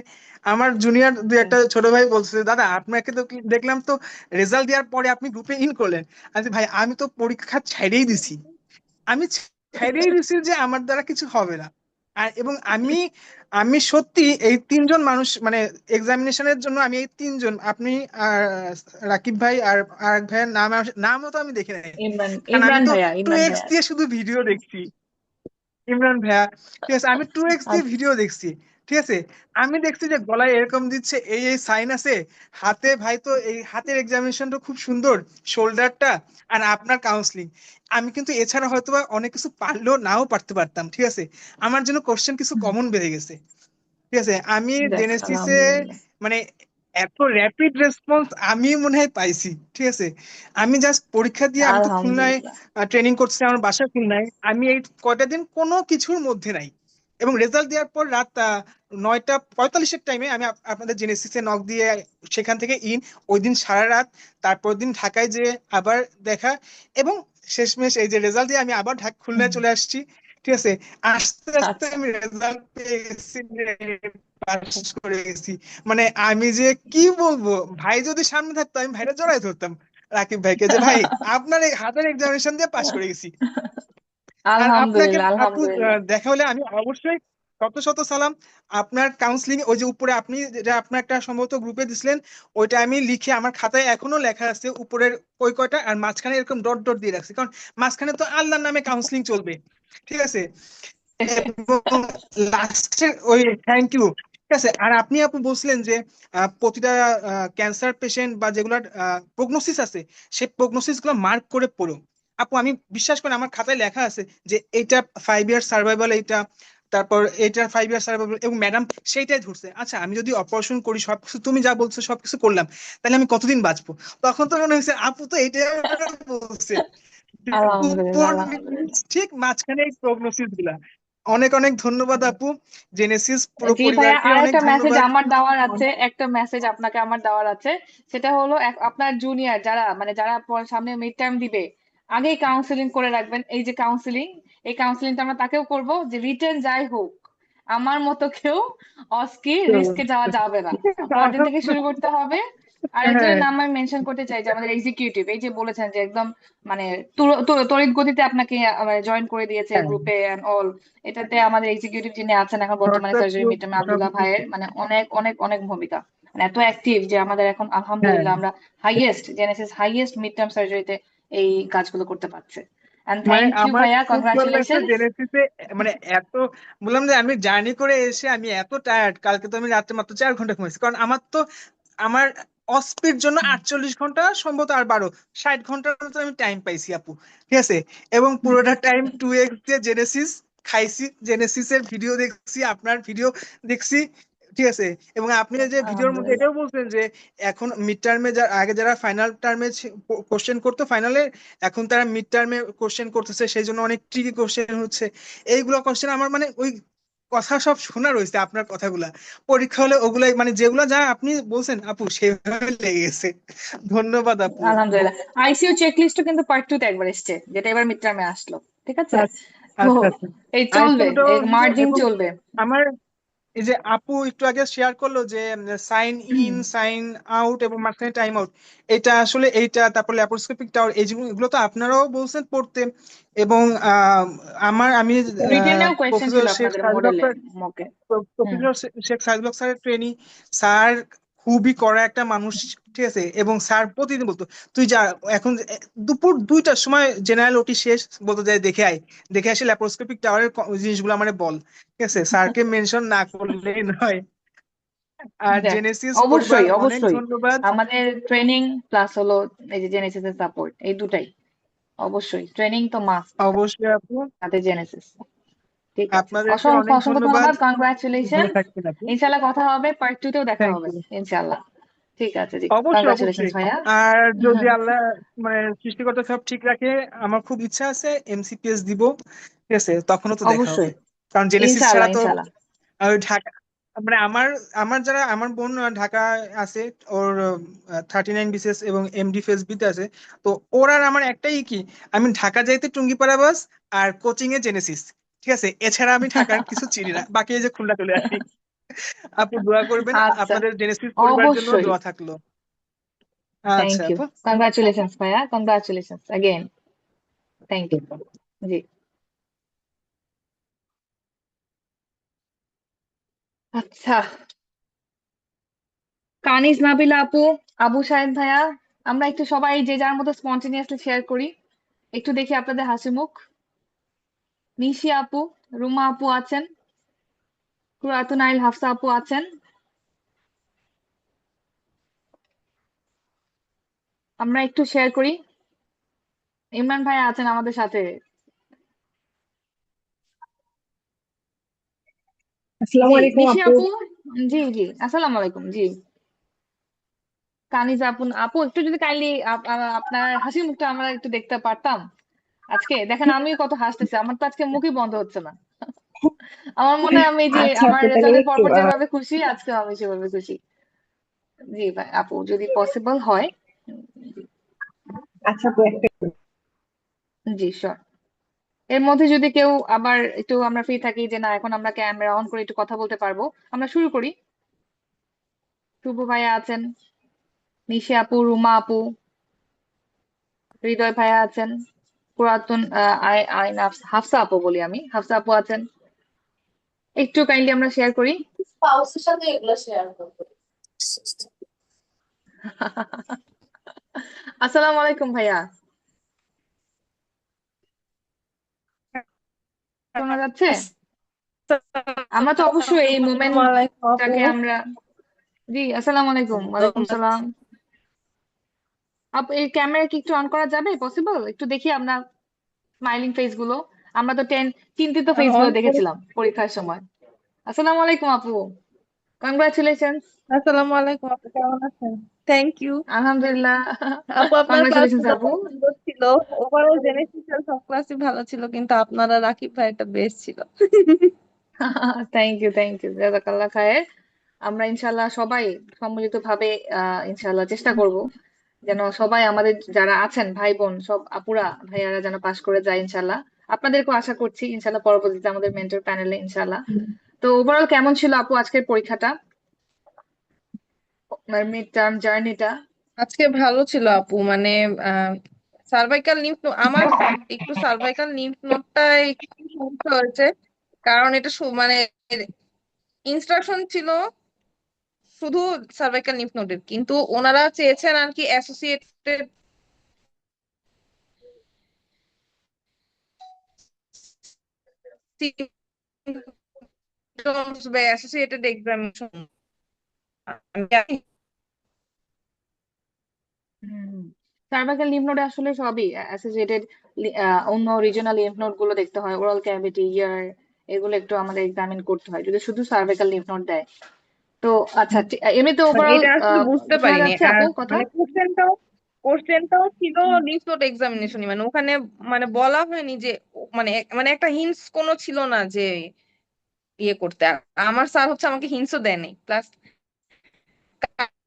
আমার জুনিয়র দু একটা ছোট ভাই বলছে দাদা আপনাকে তো দেখলাম তো রেজাল্ট দেওয়ার পরে আপনি গ্রুপে ইন করলেন। আচ্ছা ভাই আমি তো পরীক্ষা ছেড়েই দিছি, আমি ছেড়েই দিছি যে আমার দ্বারা কিছু হবে না। আর এবং আমি আমি সত্যি এই 3জন মানুষ মানে এক্সামিনেশনের জন্য, আমি এই 3জন, আপনি আর রাকিব ভাই আর আর এক ভাইয়ের নামও তো আমি দেখে নাই, ইমরান, কারণ আমি ইমরান তো ভাইয়া, টু ইমরান এক্স ভাইয়া। দিয়ে শুধু ভিডিও দেখছি। ইমরান ভাইয়া, ঠিক আছে, আমি 2x দিয়ে আচ্ছা। ভিডিও দেখছি, ঠিক আছে। আমি দেখছি যে গলায় এরকম দিচ্ছে, এই এই সাইন আছে, হাতে ভাই তো এই হাতের এক্সামিনেশনটা খুব সুন্দর, শোল্ডারটা, আর আপনার কাউন্সিলিং। আমি কিন্তু এছাড়া হয়তো বা অনেক কিছু পারলেও নাও পারতে পারতাম, ঠিক আছে। আমার জন্য কোশ্চেন কিছু হুম। কমন বেড়ে গেছে, ঠিক আছে। আমি যাক, জেনেসিসে আলহামদুলিল্লাহ। মানে এত র্যাপিড রেসপন্স আমি মনে হয় পাইছি, ঠিক আছে। আমি জাস্ট পরীক্ষা দিয়ে, আমি তো খুলনায় আলহামদুলিল্লাহ। ট্রেনিং করছি, আমার বাসা খুলনায়, আমি এই কয়টা দিন কোনো কিছুর মধ্যে নাই। এবং রেজাল্ট দেওয়ার পর রাত 9টা 45-এর টাইমে আমি আপনাদের জেনেসিসে নক দিয়ে সেখান থেকে ওই দিন সারা রাত, তারপর দিন ঢাকায় যে আবার দেখা, এবং শেষমেশ এই যে রেজাল্ট দিয়ে আমি আবার হুম। খুলনায় চলে আসছি, ঠিক আছে। আস্তে আস্তে আচ্ছা। আমি রেজাল্ট পেয়ে গেছি, পাস করে গেছি। মানে আমি যে কি বলবো, ভাই যদি সামনে থাকতো আমি ভাইরা জড়াই ধরতাম রাকিব ভাইকে, যে ভাই আপনার এই হাতের এক্সামিনেশন দিয়ে পাস করে গেছি। আর আপনাকে আলহামদুলিল্লাহ, আপু আলহামদুলিল্লাহ। দেখা হলে আমি অবশ্যই শত শত সালাম। আপনার কাউন্সিলিং ওই যে উপরে আপনি যেটা আপনার একটা সম্ভবত গ্রুপে দিছিলেন, ওইটা আমি লিখে আমার খাতায় এখনো লেখা আছে, উপরের ওই কয়টা আর মাঝখানে এরকম ডট ডট দিয়ে রাখছি, কারণ মাঝখানে তো আল্লাহর নামে কাউন্সিলিং চলবে, ঠিক আছে। এবং লাস্টে ওই থ্যাংক ইউ, ঠিক আছে। আর আপনি আপু বলছিলেন যে প্রতিটা ক্যান্সার পেশেন্ট বা যেগুলোর প্রগনোসিস আছে, সেই প্রগনোসিস গুলো মার্ক করে পড়ো। আপু আমি বিশ্বাস করি আমার খাতায় লেখা আছে যে এইটা 5 ইয়ার সার্ভাইভাল, এইটা তারপর এইটা 5 ইয়ার সার্ভাইভাল, এবং ম্যাডাম সেইটাই ধরছে। আচ্ছা আমি যদি অপারেশন করি, সবকিছু তুমি যা বলছো সবকিছু করলাম, তাহলে আমি কতদিন বাঁচবো? তখন তো মনে হয়েছে আপু তো এইটাই বলছে, আলহামদুলিল্লাহ, উপর আলহামদুলিল্লাহ। ঠিক মাঝখানে এই প্রগনোসিস গুলা। অনেক অনেক ধন্যবাদ আপু, জেনেসিস পুরো জি ভাইয়া, পরিবারকে আর অনেক একটা মেসেজ ধন্যবাদ। আমার দেওয়ার আছে, একটা মেসেজ আপনাকে আমার দেওয়ার আছে। সেটা হলো আপনার জুনিয়র যারা, মানে যারা সামনে মিড টার্ম দিবে, আগেই কাউন্সিলিং করে রাখবেন। এই যে কাউন্সিলিং, এই কাউন্সিলিংটা আমরা তাকেও করব যে রিটেন যাই হোক, আমার মতো কেউ অস্কি রিস্কে যাওয়া যাবে না, পরদিন থেকে শুরু করতে হবে। আর একজনের হ্যাঁ, নাম আমি মেনশন করতে চাই, যে আমাদের এক্সিকিউটিভ, এই যে বলেছেন যে একদম মানে তড়িৎ গতিতে আপনাকে জয়েন করে দিয়েছে হ্যাঁ, গ্রুপে এন্ড অল। এটাতে আমাদের এক্সিকিউটিভ যিনি আছেন এখন বর্তমানে, হোয়াটসঅ্যাপ সার্জারি গ্রুপ মিড টার্মে আব্দুল্লাহ সবকিছু। ভাইয়ের মানে অনেক অনেক অনেক ভূমিকা। মানে এত অ্যাক্টিভ যে আমাদের এখন হ্যাঁ আলহামদুলিল্লাহ আমরা জেনেসিস হাইয়েস্ট মিড টার্ম সার্জারিতে এই কাজগুলো করতে পারছে। এন্ড মানে থ্যাংক ইউ আমার ভাইয়া, খুব ভালো লাগছে কংগ্রাচুলেশন। জেনেসিসে, মানে এত, বললাম যে আমি জার্নি করে এসে আমি এত টায়ার্ড, কালকে তো আমি রাত্রে মাত্র 4 ঘন্টা ঘুমাইছি, কারণ আমার অস্পির জন্য 48 ঘন্টা, সম্ভবত আর 60 ঘন্টার মতো আমি টাইম পাইছি আপু, ঠিক আছে। এবং পুরোটা টাইম 2x দিয়ে জেনেসিস খাইছি, জেনেসিসের ভিডিও দেখছি, আপনার ভিডিও দেখছি, ঠিক আছে। এবং আপনি যে ভিডিওর মধ্যে আলহামদুলিল্লাহ। এটাও বলছেন যে এখন মিড টার্মে আগে যারা ফাইনাল টার্মে কোশ্চেন করতো ফাইনালে, এখন তারা মিড টার্মে কোশ্চেন করতেছে, সেই জন্য অনেক ট্রিকি কোশ্চেন হচ্ছে। এইগুলো কোশ্চেন আমার মানে ওই কথা সব শোনা রয়েছে, আপনার কথাগুলা পরীক্ষা হলে ওগুলাই মানে যেগুলা যা আপনি বলছেন আপু সেভাবে লেগে গেছে। ধন্যবাদ আপু। আলহামদুলিল্লাহ। আইসিইউ চেক লিস্টও কিন্তু পার্ট 2 তে একবার এসছে, যেটা এবার মিড টার্মে আসলো, ঠিক আছে। আচ্ছা তো আচ্ছা আচ্ছা। এই চলবে, আইসিইউটাও এই দিব, মার্জিং এবং চলবে। আমার এই যে আপু একটু আগে শেয়ার করলো যে সাইন ইন, সাইন আউট এবং মাঝখানে টাইম আউট, এটা আসলে এইটা, তারপর ল্যাপারোস্কোপিক টাওয়ার, এগুলো তো আপনারাও বলছেন পড়তে। এবং আমি রিটেনেও কোয়েশ্চেন ছিল প্রফেসর শেখ আপনাদের সাজিদ মডেলে, আক্তার, মকে। হুম। প্রফেসর শেখ সাজিদ আক্তার স্যারের ট্রেনি, স্যার খুবই কড়া একটা মানুষ, ঠিক আছে। এবং স্যার প্রতিদিন বলতো তুই যা, এখন দুপুর 2টার সময় জেনারেল ওটি শেষ, বলতো যাই দেখে আয়, দেখে আসে ল্যাপারোস্কোপিক টাওয়ারের জিনিসগুলো মানে বল, ঠিক আছে। স্যারকে মেনশন না করলেই নয়। আর যাক, জেনেসিস পরিবার অবশ্যই অনেক অবশ্যই ধন্যবাদ। আমাদের ট্রেনিং প্লাস হলো এই যে জেনেসিস এর সাপোর্ট, এই দুটাই অবশ্যই। ট্রেনিং তো মাস্ট, অবশ্যই আপু, সাথে জেনেসিস। ঠিক আছে, আপনাদেরকে অসংখ্য অনেক অসংখ্য ধন্যবাদ। ধন্যবাদ, কংগ্রাচুলেশন। ভালো থাকবেন আপু। ইনশাল্লাহ কথা হবে, পার্ট 2 তেও দেখা থ্যাংক হবে ইউ। ইনশাল্লাহ। ঠিক আছে, জি, অবশ্যই কংগ্রাচুলেশন অবশ্যই। ভাইয়া। আর যদি আল্লাহ মানে সৃষ্টিকর্তা সব ঠিক রাখে, আমার খুব ইচ্ছা আছে এমসিপিএস দিব, ঠিক আছে, তখনও তো দেখা হবে। অবশ্যই, কারণ জেনেসিস ইনশাল্লাহ ছাড়া তো ইনশাল্লাহ। ঢাকা, মানে আমার যারা আমার বোন ঢাকা আছে, ওর 39 BCS এবং এমডি ফেসবিতে আছে। তো ওর আর আমার একটাই কি, আমি ঢাকা যাইতে টুঙ্গিপাড়া বাস আর কোচিং এ জেনেসিস, ঠিক আছে। এছাড়া আমি ঢাকার কিছু চিনি না, বাকি এই যে খুলনা চলে আসি। আপু দোয়া করবেন, আচ্ছা, আপনাদের জেনেসিস পরিবারের জন্য অবশ্যই। দোয়া থাকলো। থ্যাংক আচ্ছা ইউ, আপু। কংগ্রাচুলেশন ভাইয়া, কংগ্রাচুলেশন অ্যাগেন। Thank you. জি। আচ্ছা, কানিজ নাবিলা আপু, আবু সাহেদ ভাইয়া, আমরা একটু সবাই যে যার মতো স্পন্টেনিয়াসলি শেয়ার করি, একটু দেখি আপনাদের হাসি মুখ। নিশি আপু, রুমা আপু আছেন, কুরাতুন আইল হাফসা আপু আছেন। আমরা একটু শেয়ার করি। ইমরান ভাই আছেন আমাদের সাথে। আসসালামু জি, আলাইকুম নিশি আপু। আপু। জি জি, আসসালামু আলাইকুম। জি, কানিজ আপু, আপু একটু যদি কাইন্ডলি আপনার হাসি মুখটা আমরা একটু দেখতে পারতাম আজকে। দেখেন আমিও কত হাসতেছি, আমার তো আজকে মুখই বন্ধ হচ্ছে না। আমার মনে হয় আমি যে আচ্ছা আমার আপু, তাহলে রেজাল্টের একটু পরপর যেভাবে খুশি, আজকেও আমি সেভাবে খুশি। জি ভাই আপু, যদি পসিবল হয়। জি। আচ্ছা আপু, একটা জি শিওর। এর মধ্যে যদি কেউ আবার একটু আমরা ফ্রি থাকি যে না এখন আমরা ক্যামেরা অন করে একটু কথা বলতে পারবো, আমরা শুরু করি। শুভ ভাইয়া আছেন, নিশি আপু, রুমা আপু, হৃদয় ভাইয়া আছেন, পুরাতন হাফসা আপু বলি আমি, হাফসা আপু আছেন। একটু কাইন্ডলি আমরা শেয়ার করি। স্পাউসের সাথে এগুলো শেয়ার করবো। আসসালামু আলাইকুম ভাইয়া, শোনা যাচ্ছে? আমরা তো অবশ্যই এই আসসালামু আলাইকুম আপু। মোমেন্টটাকে আমরা। জি, আসসালামু আলাইকুম। ওয়ালাইকুম সালাম। আপু এই ক্যামেরা কি একটু অন করা যাবে, পসিবল? একটু দেখি আপনার স্মাইলিং ফেস গুলো। আমরা তো চিন্তিত ফেস গুলো অন করে। দেখেছিলাম পরীক্ষার সময়। আসসালামু আলাইকুম আপু, কংগ্রাচুলেশন। আসসালামু আলাইকুম আপু, কেমন আছেন? থ্যাংক ইউ আলহামদুলিল্লাহ। আপু, আপনার কংগ্রাচুলেশন ক্লাসগুলো আপু। খুব সুন্দর ছিল। ওভারঅল জেনেটিক্যাল সব ক্লাসই ভালো ছিল, কিন্তু আপনারা রাকিব ভাইটা বেস্ট ছিল। থ্যাংক ইউ থ্যাংক ইউ, জাজাকাল্লাহ খায়ের। আমরা ইনশাল্লাহ সবাই সম্মিলিত ভাবে ইনশাল্লাহ চেষ্টা করব যেন সবাই আমাদের যারা আছেন ভাই বোন সব আপুরা ভাইয়ারা যেন পাশ করে যায় ইনশাল্লাহ। আপনাদেরকেও আশা করছি ইনশাল্লাহ পরবর্তীতে আমাদের মেন্টর প্যানেলে ইনশাল্লাহ। তো ওভারঅল কেমন ছিল আপু আজকের পরীক্ষাটা, মিড টার্ম জার্নিটা? আজকে ভালো ছিল আপু, মানে সার্ভাইকাল লিম্ফ আমার একটু সার্ভাইকাল লিম্ফ নোডটা একটু সমস্যা হয়েছে, কারণ এটা মানে ইনস্ট্রাকশন ছিল শুধু সার্ভাইকাল লিম্ফ নোডের, কিন্তু ওনারা চেয়েছেন আর কি অ্যাসোসিয়েটেড সিম্পটমস বা অ্যাসোসিয়েটেড এক্সামিনেশন। সার্ভাইকাল লিম্ফ নোডে আসলে সবই অ্যাসোসিয়েটেড, অন্য রিজিওনাল লিম্ফ নোড গুলো দেখতে হয়, ওরাল ক্যাভিটি, ইয়ার, এগুলো একটু আমাদের এক্সামিন করতে হয় যদি শুধু সার্ভাইকাল লিম্ফ নোড দেয়। তো আচ্ছা, এমনিতে মানে ওভারঅল এটা আসলে বুঝতে শোনা পারিনি। যাচ্ছে আর আপু কথা? মানে কোশ্চেনটাও ছিল লিম্ফ নোড এক্সামিনেশনই, মানে ওখানে মানে বলা হয়নি যে মানে মানে একটা হিন্টস কোনো ছিল না যে ইয়ে করতে। আর আমার স্যার হচ্ছে আমাকে হিন্টসও দেয়নি, প্লাস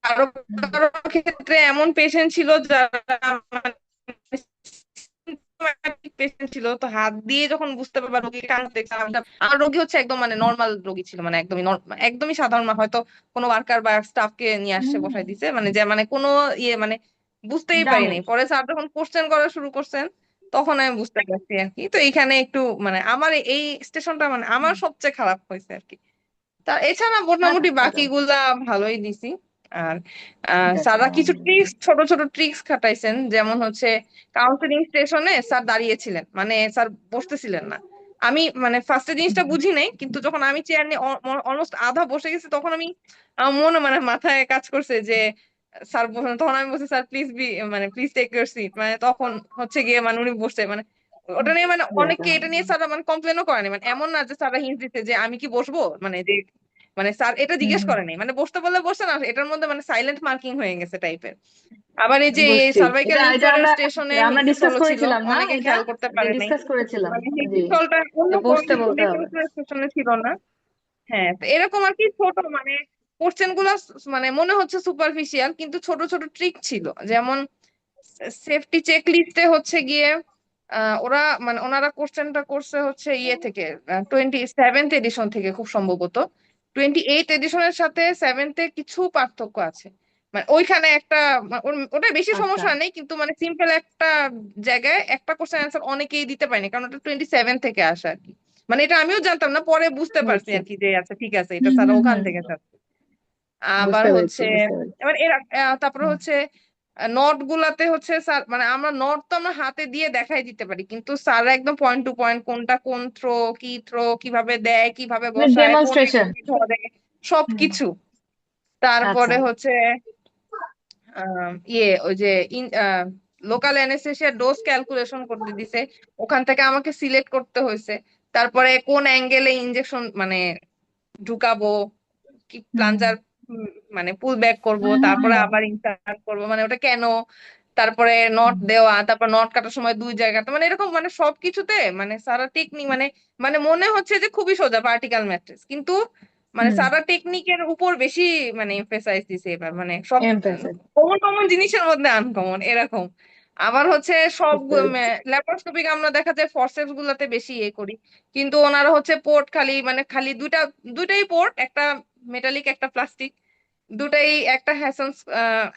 কারো হুম। কারো ক্ষেত্রে এমন পেশেন্ট ছিল যারা পেশেন্ট ছিল, তো হাত দিয়ে যখন বুঝতে পারবা রোগী কাঁদতে, আমার রোগী হচ্ছে একদম মানে নর্মাল রোগী ছিল, মানে একদমই একদমই সাধারণ, হয়তো কোনো ওয়ার্কার বা স্টাফকে নিয়ে আসছে বসাই দিছে, মানে যে মানে কোনো ইয়ে মানে বুঝতেই ডামি। পারিনি। পরে স্যার যখন কোশ্চেন করা শুরু করছেন তখন আমি বুঝতে পারছি আর কি। তো এইখানে একটু মানে আমার এই স্টেশনটা মানে আমার সবচেয়ে খারাপ হয়েছে আর কি। তা এছাড়া মোটামুটি আচ্ছা, আচ্ছা, বাকিগুলা ভালোই দিছি। আর যাক স্যাররা কিছু আলহামদুলিল্লাহ। ট্রিক্স, ছোট ছোট ট্রিক্স খাটাইছেন, যেমন হচ্ছে কাউন্সিলিং স্টেশনে স্যার দাঁড়িয়েছিলেন, মানে স্যার বসতেছিলেন না। আমি মানে ফার্স্টে জিনিসটা বুঝি নাই, কিন্তু যখন আমি চেয়ার নিয়ে অলমোস্ট আধা বসে গেছি তখন আমি আমার মনে মানে মাথায় কাজ করছে যে স্যার বসেন, তখন আমি বলছি স্যার প্লিজ মানে প্লিজ টেক ইউর সিট, মানে তখন হচ্ছে গিয়ে মানে উনি বসছে, মানে ওটা নিয়ে মানে যাক অনেকে এটা নিয়ে আলহামদুলিল্লাহ। স্যার মানে কমপ্লেনও করেনি, মানে এমন না যে স্যাররা হিন্ট দিচ্ছে যে আমি কি বসবো, মানে যে মানে স্যার এটা জিজ্ঞেস হুম, করেনি, মানে বসতে বললে বসে না, এটার মধ্যে মানে সাইলেন্ট মার্কিং হয়ে গেছে টাইপের। আবার এই যে বুঝছি। সার্ভাইকাল এটা লিম্ফ এটা নোডের আমরা স্টেশনে আমরা হেসি ডিসকাস সলও ছিল, করেছিলাম না, অনেকে এটা খেয়াল করতে পারে নাই। ডিসকাস করেছিলাম। মানে জি, হেসি সলটা অন্য যে কোনো বুঝতে বলতে হবে। স্টেশনে ছিল না। হ্যাঁ, তো এরকম আর কি ছোট মানে কোশ্চেন গুলো মানে মনে হচ্ছে সুপারফিশিয়াল, কিন্তু ছোট ছোট ট্রিক ছিল। যেমন সেফটি চেক লিস্টে হচ্ছে গিয়ে ওরা মানে ওনারা কোশ্চেনটা করছে হচ্ছে ইয়ে থেকে 27th এডিশন থেকে খুব সম্ভবত। 28th এডিশনের সাথে 7th কিছু পার্থক্য আছে, মানে ওইখানে একটা ওটা বেশি আচ্ছা, সমস্যা নেই, কিন্তু মানে সিম্পল একটা জায়গায় একটা কোশ্চেন অ্যান্সার অনেকেই দিতে পারেনি, কারণ ওটা 27 থেকে আসে আর কি। মানে এটা আমিও জানতাম না, পরে বুঝতে পারছি বুঝছি। আর কি যে আচ্ছা ঠিক আছে, এটা হুম, স্যার হুম, ওখান হুম, থেকে যাচ্ছে। আবার বুঝতে পেরেছি, হচ্ছে বুঝতে পেরেছি। এবার তারপরে হুম, হচ্ছে নোট গুলাতে হচ্ছে স্যার মানে আমরা নোট তো আমরা হাতে দিয়ে দেখাই দিতে পারি, কিন্তু স্যার একদম পয়েন্ট টু পয়েন্ট কোনটা কোন থ্রো, কি থ্রো কিভাবে দেয়, কিভাবে মানে বসায়, কোন ডেমনস্ট্রেশন। অ্যাঙ্গেলে ধরে, হুম, সবকিছু। আচ্ছা। তারপরে হচ্ছে ইয়ে ওই যে লোকাল অ্যানেস্থেসিয়া ডোজ ক্যালকুলেশন করতে দিছে, ওখান থেকে আমাকে সিলেক্ট করতে হয়েছে। তারপরে কোন অ্যাঙ্গেলে ইনজেকশন মানে ঢুকাবো, কি হুম, প্লাঞ্জার মানে পুল ব্যাক করব, হুম, হুম, তারপরে হুম, আবার ইনসার্ট করব, মানে ওটা কেন, তারপরে নট হুম, দেওয়া, তারপর নট কাটার সময় দুই জায়গাতে, মানে এরকম মানে সবকিছুতে মানে সারা টেকনিক মানে মানে মনে হচ্ছে যে খুবই সোজা পার্টিকেল ম্যাট্রিক্স, কিন্তু মানে হুম, সারা টেকনিকের উপর বেশি মানে এমফেসাইজ দিছে এবার, মানে সব এমফেসিস। কমন কমন জিনিসের মধ্যে আনকমন এরকম। আবার হচ্ছে সব বুঝতে পেরেছি। ল্যাপারোস্কোপিক আমরা দেখা যায় ফরসেপস গুলাতে বেশি ইয়ে করি, কিন্তু ওনারা হচ্ছে পোর্ট খালি মানে খালি দুইটাই পোর্ট, একটা মেটালিক একটা প্লাস্টিক, দুটাই একটা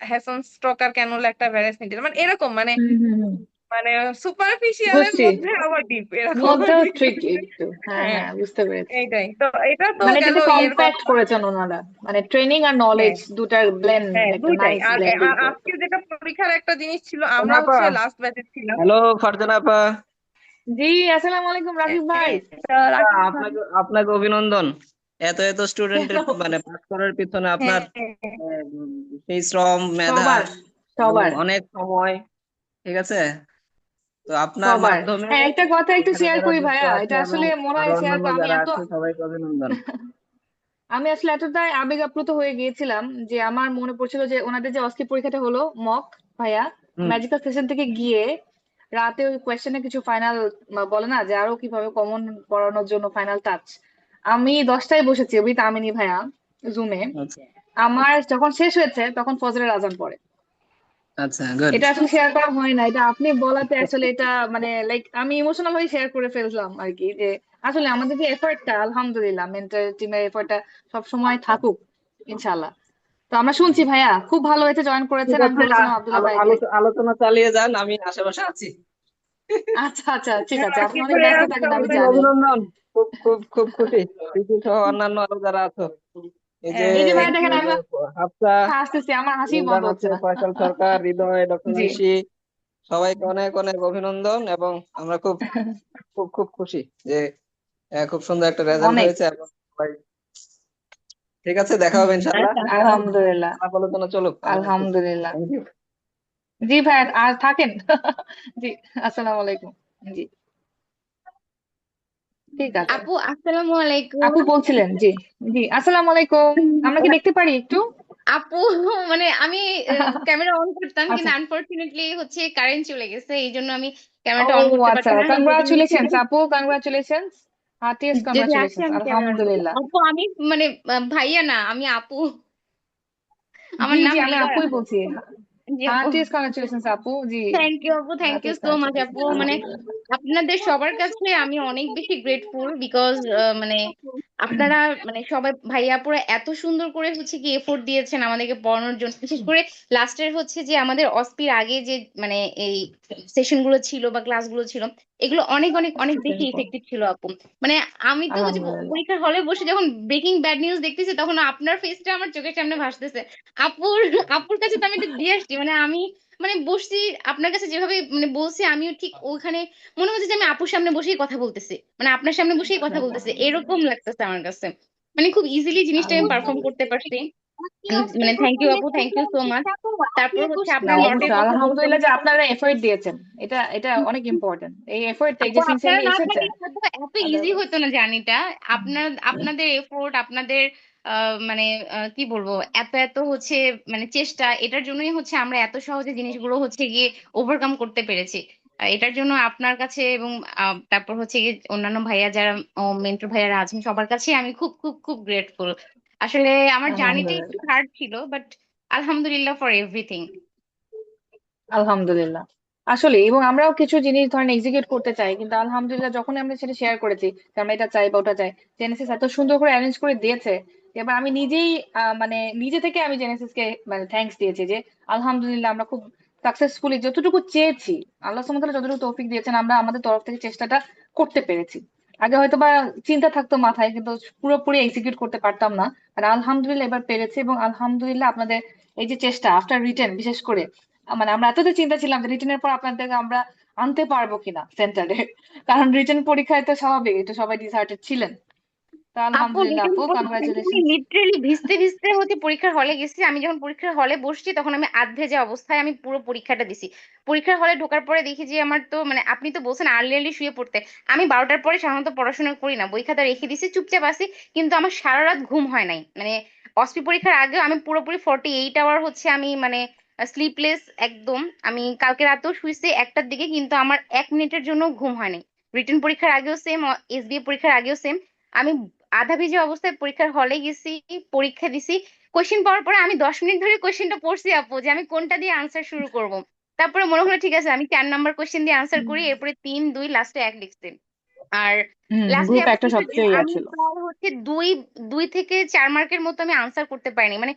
হ্যাসন স্ট্রোকার ক্যানুলা, একটা ভ্যারাস নিডেল, মানে এরকম মানে হুম, হুম, হুম, মানে সুপারফিশিয়ালের বুঝছি। মধ্যে আবার ডিপ এরকম আর মধ্যেেও কি। ট্রিকি একটু, হ্যাঁ হ্যাঁ, হ্যাঁ, বুঝতে পেরেছি। এইটাই তো, এটা তো মানে গেল এটাতে ইয়ের কম্প্যাক্ট কথা। করেছেন ওনারা, মানে ট্রেনিং আর হ্যাঁ, নলেজ দুটার ব্লেন্ড, হ্যাঁ, একটা দুইটাই। নাইস আর ব্লেন্ডিং করেছে। আজকে যেটা পরীক্ষার একটা জিনিস ছিল, আমরা ফারজানা আপা, হচ্ছে লাস্ট ব্যাচে ছিলাম। হ্যালো ফারজানা আপা। জি, আসসালামু আলাইকুম রাকিব ভাই। এই তো আপা, রাকিব ভাই। আপনাকে আপনাকে অভিনন্দন। এত এত স্টুডেন্টের মানে পাস করার পিছনে আপনার হ্যাঁ, সেই শ্রম মেধা সবার, এবং সবার, অনেক সময়, ঠিক আছে। তো আপনার সবার। মাধ্যমে হ্যাঁ, একটা কথা একটু এখানে শেয়ার যারা করি যুক্ত ভাইয়া, আছে এটা এবং আসলে মনে আরো হয় শেয়ার অন্যান্য করি, আমি যারা এত আছে সবাইকে অভিনন্দন। আমি আসলে এতটাই আবেগ আপ্লুত হয়ে গিয়েছিলাম যে আমার মনে পড়ছিল যে ওনাদের যে অস্কি পরীক্ষাটা হলো মক, ভাইয়া হুম। ম্যাজিক্যাল সেশন থেকে গিয়ে রাতে ওই কোয়েশ্চেনে কিছু ফাইনাল বলে না যে আরো কিভাবে কমন পড়ানোর জন্য ফাইনাল টাচ, আমি 10টায় বসেছি ওই তামিনী ভাইয়া জুমে। আচ্ছা আমার যখন শেষ হয়েছে তখন ফজরের আজান পড়ে। আচ্ছা, গুড। এটা আসলে শেয়ার করা হয় না, এটা আপনি বলাতে আসলে এটা মানে লাইক আমি ইমোশনাল হয়ে শেয়ার করে ফেললাম আর কি, যে আসলে আমাদের যে এফর্টটা, আলহামদুলিল্লাহ মেন্টাল টিমের এফর্টটা সব সময় থাকুক ইনশাল্লাহ। তো আমরা শুনছি ভাইয়া খুব ভালো হয়েছে জয়েন ঠিক করেছেন, আমি আছে, বলেছিলাম আব্দুল্লাহ ভাইকে। আলোচনা চালিয়ে যান, আমি আশেপাশে আছি। আচ্ছা আচ্ছা, ঠিক হ্যাঁ, আছে, আপনি রাকিব অনেক ভাইয়া ব্যস্ত থাকেন আমি আপনাকে জানি। অভিনন্দন, খুব খুব খুব খুশি, প্রীতি সহ অন্যান্য আরো যারা আছো। এই যে এই যে ভাই দেখেন এই যে আমরা হাফসা, হাসতেছি, আমার হাসি বন্ধ ইমরান হচ্ছে আছে, না। ফয়সাল সরকার, হৃদয়, ডক্টর জি। ঐশী, সবাইকে অনেক অনেক অভিনন্দন। এবং আমরা খুব খুব খুব খুশি যে খুব সুন্দর একটা রেজাল্ট অনেক। হয়েছে। এবং সবাই ঠিক আছে, দেখা হবে ইনশাআল্লাহ। আলহামদুলিল্লাহ। আলাপ আলোচনা চলুক। আল্লাহ হাফিজ। আলহামদুলিল্লাহ। Thank you. জি ভাই, আর থাকেন। জি, আসসালামু আলাইকুম। জি, ঠিক আছে। আপু আসসালামু আলাইকুম। আপু বলছিলেন, জি। জি, আসসালামু আলাইকুম। আমরা কি দেখতে পারি একটু? আপু মানে আমি ক্যামেরা অন করতাম, কিন্তু আচ্ছা। আনফরচুনেটলি হচ্ছে কারেন্ট চলে গেছে, এই জন্য আমি ও ক্যামেরাটা অন করতে আচ্ছা, পারছি না। কংগ্রাচুলেশনস আপু, কংগ্রাচুলেশনস। হার্টিয়েস্ট যদি আসে কংগ্রাচুলেশনস, আমি ক্যামেরা অন করবো। আলহামদুলিল্লাহ। আপু আমি মানে ভাইয়া না, আমি আপু, আমার জি নাম জি, আমি হৃদয় আপুই আপু। বলছি। জি আপু, হার্টিয়েস্ট কংগ্রাচুলেশনস আপু, জি। থ্যাংক ইউ আপু, thank you heartiest so much আপু। কংগ্রাচুলেশনস, মানে আলহামদুলিল্লাহ। আপনাদের সবার কাছে আমি অনেক বেশি গ্রেটফুল, বিকজ মানে আপনারা মানে সবাই ভাইয়া আপুরা এত সুন্দর করে হচ্ছে কি এফোর্ট দিয়েছেন আমাদেরকে পড়ানোর জন্য। বিশেষ করে লাস্টের হচ্ছে যে আমাদের অস্পির আগে যে মানে এই সেশন গুলো ছিল বা ক্লাস গুলো ছিল, এগুলো অনেক অনেক অনেক বেশি ইফেক্টিভ ছিল আপু। মানে আমি তো হচ্ছে আলহামদুলিল্লাহ। পরীক্ষার হলে বসে যখন ব্রেকিং ব্যাড নিউজ দেখতেছি, তখন আপনার ফেসটা আমার চোখের সামনে ভাসতেছে। আপুর আপুর কাছে তো আমি এটা দিয়ে আসছি, মানে আমি মানে বসছি আপনার কাছে, যেভাবে মানে বলছি আমিও ঠিক ওখানে মনে হচ্ছে যে আমি আপুর সামনে বসেই কথা বলতেছি, মানে আপনার সামনে বসেই কথা বলতেছি, এরকম লাগতেছে আমার কাছে। মানে খুব ইজিলি জিনিসটা আমি পারফর্ম করতে পারছি। মানে থ্যাংক ইউ আপু, থ্যাংক ইউ সো মাচ। তারপর হচ্ছে না আপনার লটের অবশ্যই, কথা বলতে আলহামদুলিল্লাহ যে আপনারা এফোর্ট দিয়েছেন, এটা এটা অনেক ইম্পর্টেন্ট। এই এফোর্টটা, এই আপু যে আপনারা সিনসিয়ারলি না এসেছেন। থাকলে হয়তো এত ইজি হতো না জার্নিটা। আপনাদের এফোর্ট, আপনাদের মানে কি বলবো, এত এত হচ্ছে মানে চেষ্টা, এটার জন্যই হচ্ছে আমরা এত সহজে জিনিসগুলো হচ্ছে গিয়ে ওভারকাম করতে পেরেছি। এটার জন্য আপনার কাছে এবং তারপর হচ্ছে গিয়ে অন্যান্য ভাইয়া যারা মেন্টর ভাইয়ারা আছেন, সবার কাছে আমি খুব খুব খুব গ্রেটফুল। আসলে আমার জার্নিটা একটু আলহামদুলিল্লাহ। হার্ড ছিল, বাট আলহামদুলিল্লাহ ফর এভরিথিং। আলহামদুলিল্লাহ। আসলে এবং আমরাও কিছু জিনিস ধরেন এক্সিকিউট করতে চাই, কিন্তু আলহামদুলিল্লাহ যখন আমরা সেটা শেয়ার করেছি যে আমরা এটা চাই বা ওটা চাই, জেনেসিস এত সুন্দর করে অ্যারেঞ্জ করে দিয়েছে। এবার আমি নিজেই মানে নিজে থেকে আমি জেনেসিসকে মানে থ্যাঙ্কস দিয়েছি যে আলহামদুলিল্লাহ আমরা খুব সাকসেসফুলি যতটুকু চেয়েছি, আল্লাহ সুবহানাহু ওয়া তাআলা যতটুকু তৌফিক দিয়েছেন, আমরা আমাদের তরফ থেকে চেষ্টাটা করতে পেরেছি। আগে হয়তো বা চিন্তা থাকতো মাথায়, কিন্তু পুরোপুরি এক্সিকিউট করতে পারতাম না। আর আলহামদুলিল্লাহ এবার পেরেছি, এবং আলহামদুলিল্লাহ আপনাদের এই যে চেষ্টা আফটার রিটেন, বিশেষ করে মানে আমরা এতটা চিন্তা ছিলাম যে রিটেনের পর আপনাদেরকে আমরা আনতে পারবো কিনা সেন্টারে, কারণ রিটেন পরীক্ষায় তো স্বাভাবিক এটা সবাই ডিসহার্টেড ছিলেন। তো আপু আলহামদুলিল্লাহ রিটেন আপু, পরীক্ষা আমি কংগ্রাচুলেশন। লিটারেলি ভিজতে ভিজতে হচ্ছে পরীক্ষার হলে গেছি। আমি যখন পরীক্ষার হলে বসছি, তখন আমি আধ ভেজা অবস্থায় আমি পুরো পরীক্ষাটা দিছি। পরীক্ষার হলে ঢোকার পরে দেখি যে আমার তো মানে আপনি তো বলছেন আর্লি আর্লি শুয়ে পড়তে, আমি 12টার পরে সাধারণত পড়াশোনা করি না, বই খাতা রেখে দিছি, চুপচাপ আছি। কিন্তু আমার সারা রাত ঘুম হয় নাই। মানে অস্পি পরীক্ষার আগে আমি পুরোপুরি 48 আওয়ার হচ্ছে আমি মানে স্লিপলেস একদম। আমি কালকে রাতেও শুইছি 1টার দিকে, কিন্তু আমার 1 মিনিটের জন্য ঘুম হয় নাই। রিটেন পরীক্ষার আগেও সেম, এসবিএ পরীক্ষার আগেও সেম। আমি আধা ভিজে অবস্থায় পরীক্ষার হলে গেছি, পরীক্ষা দিছি। কোশ্চেন পাওয়ার পরে আমি 10 মিনিট ধরে কোশ্চেনটা পড়ছি আপু, যে আমি কোনটা দিয়ে আনসার শুরু করব। তারপরে মনে হলো ঠিক আছে আমি 4 নাম্বার কোশ্চেন দিয়ে আনসার করি, এরপরে 3 2 লাস্টে 1 লিখছি। আর লাস্টে গ্রুপ আপু একটা কিছু সবচেয়ে ইয়া আমি ছিল। প্রায় হচ্ছে 2 2 থেকে 4 মার্কের মতো আমি আনসার করতে পারিনি। মানে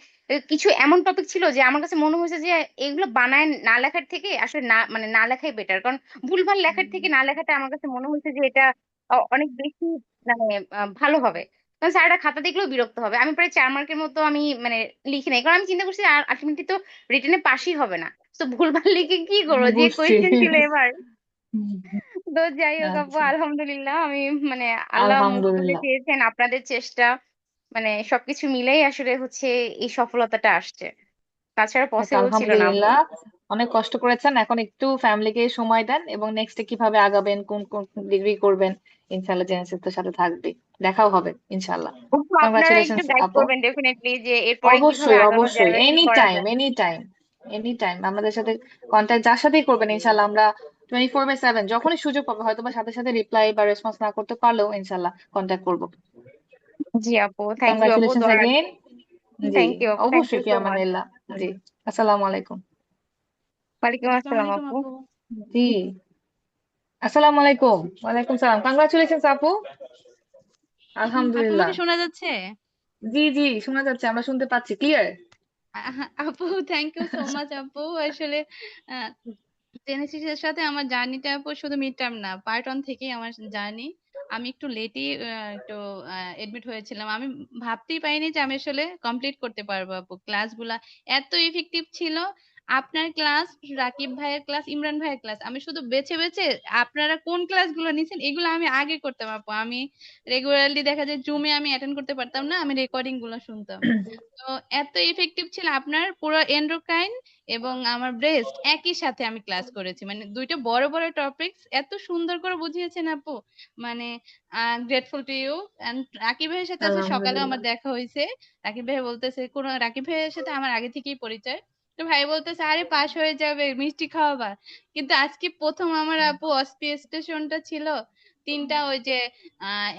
কিছু এমন টপিক ছিল যে আমার কাছে মনে হয়েছে যে এগুলো বানায় না লেখার থেকে আসলে না মানে না লেখাই বেটার, কারণ ভুলভাল লেখার থেকে না লেখাটা আমার কাছে মনে হয়েছে যে এটা অনেক বেশি মানে ভালো হবে। কারণ স্যাররা খাতা দেখলেও বিরক্ত হবে। আমি প্রায় 4 মার্কের মতো আমি মানে লিখি নাই, কারণ আমি চিন্তা করছি আর আলটিমেটলি তো রিটেনে পাসই হবে না, তো ভুলভাল লিখে কি করবো, যে বুঝছি। কোয়েশ্চেন ছিল এবার। তো যাই হোক আপু, আচ্ছা, আলহামদুলিল্লাহ আমি মানে আল্লাহ মুখ তুলে আলহামদুলিল্লাহ। চেয়েছেন, আপনাদের চেষ্টা মানে সবকিছু মিলেই আসলে হচ্ছে এই সফলতাটা আসছে, তাছাড়া যাক, পসিবল ছিল না আপু। আলহামদুলিল্লাহ। অনেক কষ্ট করেছেন, এখন একটু ফ্যামিলিকে সময় দেন এবং নেক্সটে কিভাবে আগাবেন, কোন কোন ডিগ্রি করবেন, ইনশাল্লাহ জেনেসিস তো সাথে থাকবে, দেখাও হবে ইনশাল্লাহ। আপু আপনারা একটু কংগ্রাচুলেশনস গাইড আপু। করবেন ডেফিনেটলি, যে এরপরে কিভাবে অবশ্যই আগানো যায় অবশ্যই, বা কি এনি করা টাইম যায়। Any time. এনি টাইম আমাদের সাথে কন্ট্যাক্ট যার সাথেই করবেন ইনশাল্লাহ, আমরা 24/7 যখনই সুযোগ পাবো, হয়তো বা সাথে সাথে রিপ্লাই বা রেসপন্স না করতে পারলেও ইনশাল্লাহ কন্ট্যাক্ট করবো। জি আপু, থ্যাংক ইউ আপু, কংগ্রাচুলেশনস দোয়া এগেইন। জি, থ্যাংক ইউ আপু, থ্যাংক ইউ অবশ্যই, ফি সো মাচ। আমানিল্লাহ। জি, আসসালামু আলাইকুম। ওয়ালাইকুম আসসালামু আসসালাম আলাইকুম আপু। আপু। জি, আসসালামু আলাইকুম। ওয়ালাইকুম সালাম, কংগ্রাচুলেশনস আপু। আপু আলহামদুলিল্লাহ। আমাকে শোনা যাচ্ছে? জি জি, শোনা যাচ্ছে, আমরা শুনতে পাচ্ছি ক্লিয়ার। আপু থ্যাংক ইউ সো মাচ আপু। আসলে জেনেসিস এর সাথে আমার জার্নিটা আপু শুধু মিড টার্ম না, পার্ট 1 থেকেই আমার জার্নি। আমি একটু লেটই একটু এডমিট হয়েছিলাম। আমি ভাবতেই পারিনি যে আমি আসলে কমপ্লিট করতে পারবো আপু। ক্লাসগুলা এত ইফেক্টিভ ছিল। আপনার ক্লাস, রাকিব ভাইয়ের ক্লাস, ইমরান ভাইয়ের ক্লাস, আমি শুধু বেছে বেছে আপনারা কোন ক্লাসগুলো নিছেন এগুলো আমি আগে করতাম আপু। আমি রেগুলারলি দেখা যায় জুমে আমি অ্যাটেন্ড করতে পারতাম না, আমি রেকর্ডিং গুলো শুনতাম। তো এত ইফেক্টিভ ছিল আপনার পুরো এন্ডোক্রাইন এবং আমার ব্রেস্ট একই সাথে আমি ক্লাস করেছি, মানে দুইটা বড় বড় টপিকস এত সুন্দর করে বুঝিয়েছেন আপু। মানে grateful to you. And Rakib ভাইয়ের সাথে আজকে সকালেও আমার আলহামদুলিল্লাহ। দেখা হয়েছে। রাকিব ভাই বলতেছে, কোন রাকিব ভাইয়ের সাথে আমার আগে থেকেই পরিচয়। তো ভাই বলতেছে আরে পাশ হয়ে যাবে, মিষ্টি খাওয়াবা। কিন্তু আজকে প্রথম আমার আপু অস্পিয়েশনটা ছিল। তিনটা ওই যে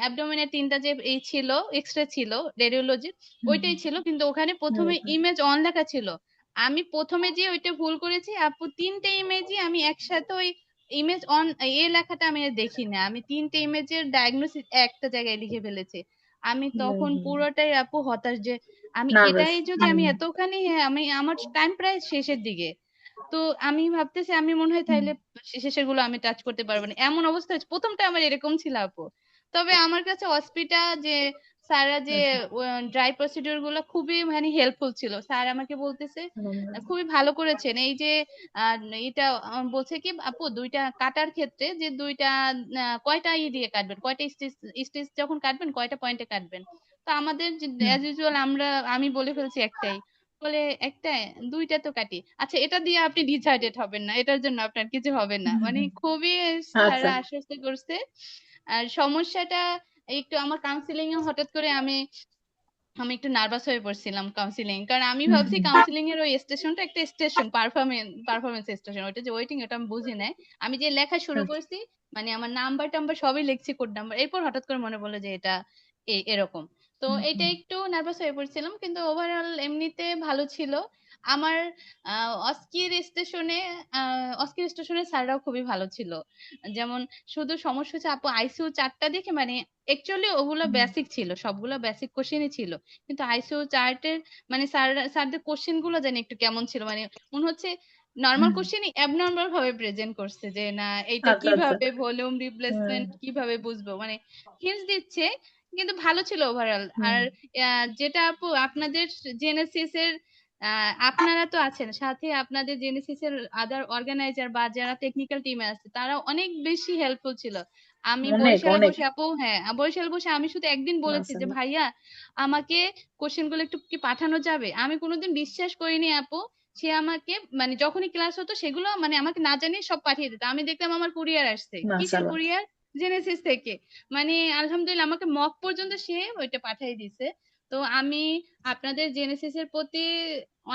অ্যাবডোমেনের তিনটা যে এই ছিল, এক্সরে ছিল, রেডিওলজি ওইটাই ছিল, কিন্তু ওখানে প্রথমে ইমেজ অন লেখা ছিল। আমি প্রথমে যে ওইটা ভুল করেছি আপু, তিনটে ইমেজই আমি একসাথে ওই ইমেজ অন এ লেখাটা আমি আর দেখি না, আমি তিনটে ইমেজের ডায়াগনোসিস একটা জায়গায় লিখে ফেলেছি। আমি তখন পুরোটাই আপু হতাশ যে আমি নার্ভাস। এটাই যদি আমি এতখানি, আমি আমার টাইম প্রায় শেষের দিকে। তো আমি ভাবতেছি আমি মনে হয় তাইলে শেষের গুলো আমি টাচ করতে পারবো না, এমন অবস্থা হচ্ছে। প্রথমটা আমার এরকম ছিল আপু। তবে আমার কাছে হসপিটা যে স্যাররা যে ড্রাই প্রসিডিওর গুলো খুবই মানে হেল্পফুল ছিল। স্যার আমাকে বলতেছে খুবই ভালো করেছেন এই যে আহ, এটা বলছে কি আপু, দুইটা কাটার ক্ষেত্রে যে দুইটা কয়টা দিয়ে কাটবেন, কয়টা স্টিচ, স্টিচ যখন কাটবেন কয়টা পয়েন্টে কাটবেন। তো আমাদের অ্যাজ ইউজুয়াল আমি বলে ফেলছি একটাই। বলে একটাই, দুইটা তো কাটি। আচ্ছা এটা দিয়ে আপনি ডিসাইডেড হবেন না, এটার জন্য আপনার কিছু হবে না, মানে খুবই আচ্ছা। স্যাররা আশ্বস্ত করছে। আর সমস্যাটা একটু আমার কাউন্সিলিং এ হঠাৎ করে আমি আমি একটু নার্ভাস হয়ে পড়ছিলাম কাউন্সিলিং, কারণ আমি ভাবছি কাউন্সিলিং এর ওই স্টেশনটা একটা স্টেশন, পারফরমেন্স স্টেশন, ওইটা যে ওয়েটিং ওটা আমি বুঝি নাই। আমি যে লেখা শুরু করছি, মানে আমার নাম্বার টাম্বার সবই লিখছি, কোড নাম্বার, এরপর হঠাৎ করে মনে পড়লো যে এটা এরকম। তো এটা একটু নার্ভাস হয়ে পড়ছিলাম, কিন্তু ওভারঅল এমনিতে ভালো ছিল। আমার অস্কির স্টেশনে স্যাররাও খুবই ভালো ছিল। যেমন শুধু সমস্যা হচ্ছে আপু আইসিইউ চার্টটা দেখে, মানে অ্যাকচুয়ালি ওগুলো বেসিক ছিল, সবগুলো বেসিক কোশ্চেনই ছিল, কিন্তু আইসিইউ চার্টের মানে স্যারদের কোশ্চেন গুলো জানি একটু কেমন ছিল, মানে মনে হচ্ছে নর্মাল কোশ্চেনই অ্যাবনর্মাল ভাবে প্রেজেন্ট করছে, যে না এটা আচ্ছা আচ্ছা। কিভাবে ভলিউম রিপ্লেসমেন্ট কিভাবে বুঝবো, মানে হিন্টস দিচ্ছে। কিন্তু ভালো ছিল ওভারঅল। আর যেটা আপু আপনাদের জেনেসিস এর আপনারা তো আছেন সাথে, আপনাদের জেনেসিস এর আদার অর্গানাইজার বা যারা টেকনিক্যাল টিমে আছে তারা অনেক বেশি হেল্পফুল ছিল। আমি অনেক বরিশালে অনেক। বসে আপু, হ্যাঁ বরিশালে বসে আমি শুধু একদিন বলেছি যে মাশাআল্লাহ। ভাইয়া আমাকে কোশ্চেন গুলো একটু কি পাঠানো যাবে। আমি কোনোদিন বিশ্বাস করিনি আপু। সে আমাকে মানে যখনই ক্লাস হতো সেগুলো মানে আমাকে না জানিয়ে সব পাঠিয়ে দিত। আমি দেখলাম আমার কুরিয়ার আসছে, কিসের মাশাআল্লাহ। কুরিয়ার, জেনেসিস থেকে। মানে আলহামদুলিল্লাহ আমাকে মক পর্যন্ত সে ওইটা পাঠিয়ে দিছে। তো আমি আপনাদের জেনেসিস এর প্রতি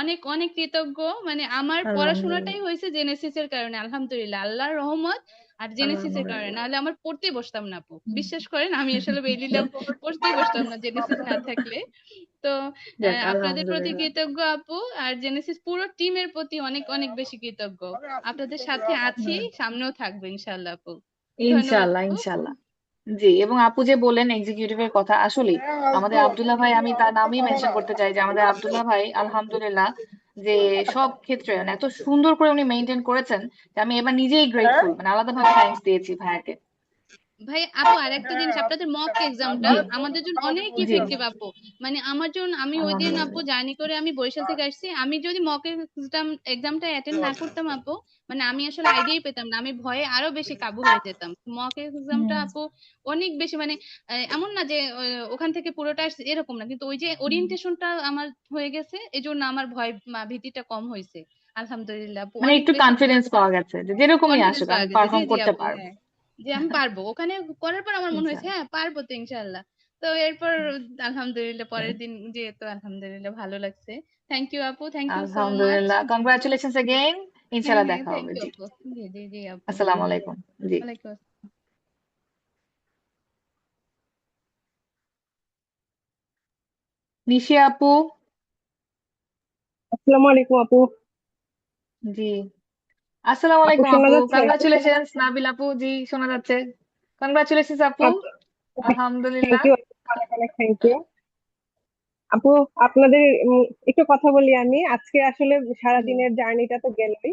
অনেক অনেক কৃতজ্ঞ। মানে আমার আলহামদুলিল্লাহ। পড়াশোনাটাই হয়েছে জেনেসিস এর কারণে, আলহামদুলিল্লাহ, আল্লাহর রহমত আর জেনেসিস এর কারণে, আলহামদুলিল্লাহ। নাহলে আমার পড়তেই বসতাম না আপু। বিশ্বাস করেন আমি আসলে বেইলি ল্যাব পড়তেই বসতাম না জেনেসিস না থাকলে। তো যাক আপনাদের প্রতি আলহামদুলিল্লাহ। কৃতজ্ঞ আপু, আর জেনেসিস পুরো টিমের প্রতি অনেক অনেক বেশি কৃতজ্ঞ। আপনাদের সাথে আছি, সামনেও থাকবো ইনশাল্লাহ আপু। ধন্যবাদ ইনশাআল্লাহ আপু। ইনশাআল্লাহ। জি, এবং আপু যে বললেন এক্সিকিউটিভের কথা, আসলে আমাদের আব্দুল্লাহ ভাই, আমি তার নামই মেনশন করতে চাই যে আমাদের আব্দুল্লাহ ভাই আলহামদুলিল্লাহ যে সব ক্ষেত্রে মানে এত সুন্দর করে উনি মেনটেন করেছেন যে আমি এবার নিজেই গ্রেটফুল, মানে আলাদাভাবে থ্যাঙ্কস দিয়েছি ভাইয়াকে। ভাই আপু আরেকটা জিনিস, আপনাদের মক এক্সামটা জি আমাদের জন্য অনেক জি। ইফেক্টিভ আপু। মানে আমার জন্য, আমি ওই দিন আপু আলহামদুলিল্লাহ। জার্নি করে আমি বরিশাল থেকে আসছি, আমি যদি মক এক্সামটা অ্যাটেন্ড না করতাম আপু, মানে আমি আসলে আইডিয়াই পেতাম না, আমি ভয়ে আরো বেশি কাবু হয়ে যেতাম। মক এক্সামটা আপু অনেক বেশি মানে এমন না যে ওখান থেকে পুরোটা আসছে এরকম না, কিন্তু ওই যে ওরিয়েন্টেশনটা আমার হয়ে গেছে, এই জন্য আমার ভয় বা ভীতিটা কম হয়েছে। আলহামদুলিল্লাহ আপু, মানে অনেক একটু বেশি কনফিডেন্স পাওয়া গেছে যে যেরকমই কনফিডেন্স আসুক আমি পাওয়া গেছে। জি পারফর্ম জি করতে আপু, পারবো। হ্যাঁ, যে আমি পারবো। ওখানে করার পর আমার মনে হয়েছে ইনশাআল্লাহ। হ্যাঁ পারবো তো ইনশাল্লাহ। তো এরপর আলহামদুলিল্লাহ পরের দিন যেহেতু আলহামদুলিল্লাহ ভালো লাগছে। থ্যাংক ইউ আপু, থ্যাংক ইউ সো মাচ। আলহামদুলিল্লাহ, জি জি, কংগ্রাচুলেশনস এগেইন। হ্যাঁ ইনশাআল্লাহ হ্যাঁ, দেখা থ্যাংক হবে। ইউ জি, আপু। জি জি জি আপু। আসসালামু আলাইকুম। জি। ওয়ালাইকুম আসসালাম। নিশি আপু। আসসালামু আলাইকুম আপু। জি, আসসালামু আপু আলাইকুম শোনা আপু। যাচ্ছে? কংগ্রাচুলেশনস নাবিল আপু। জি, শোনা যাচ্ছে। কংগ্রাচুলেশনস আপু। থ্যাংক আলহামদুলিল্লাহ। ইউ, অনেক অনেক থ্যাংক ইউ আপু। আপনাদের একটু কথা বলি আমি আজকে। আসলে জি সারাদিনের জার্নিটা তো গেলই।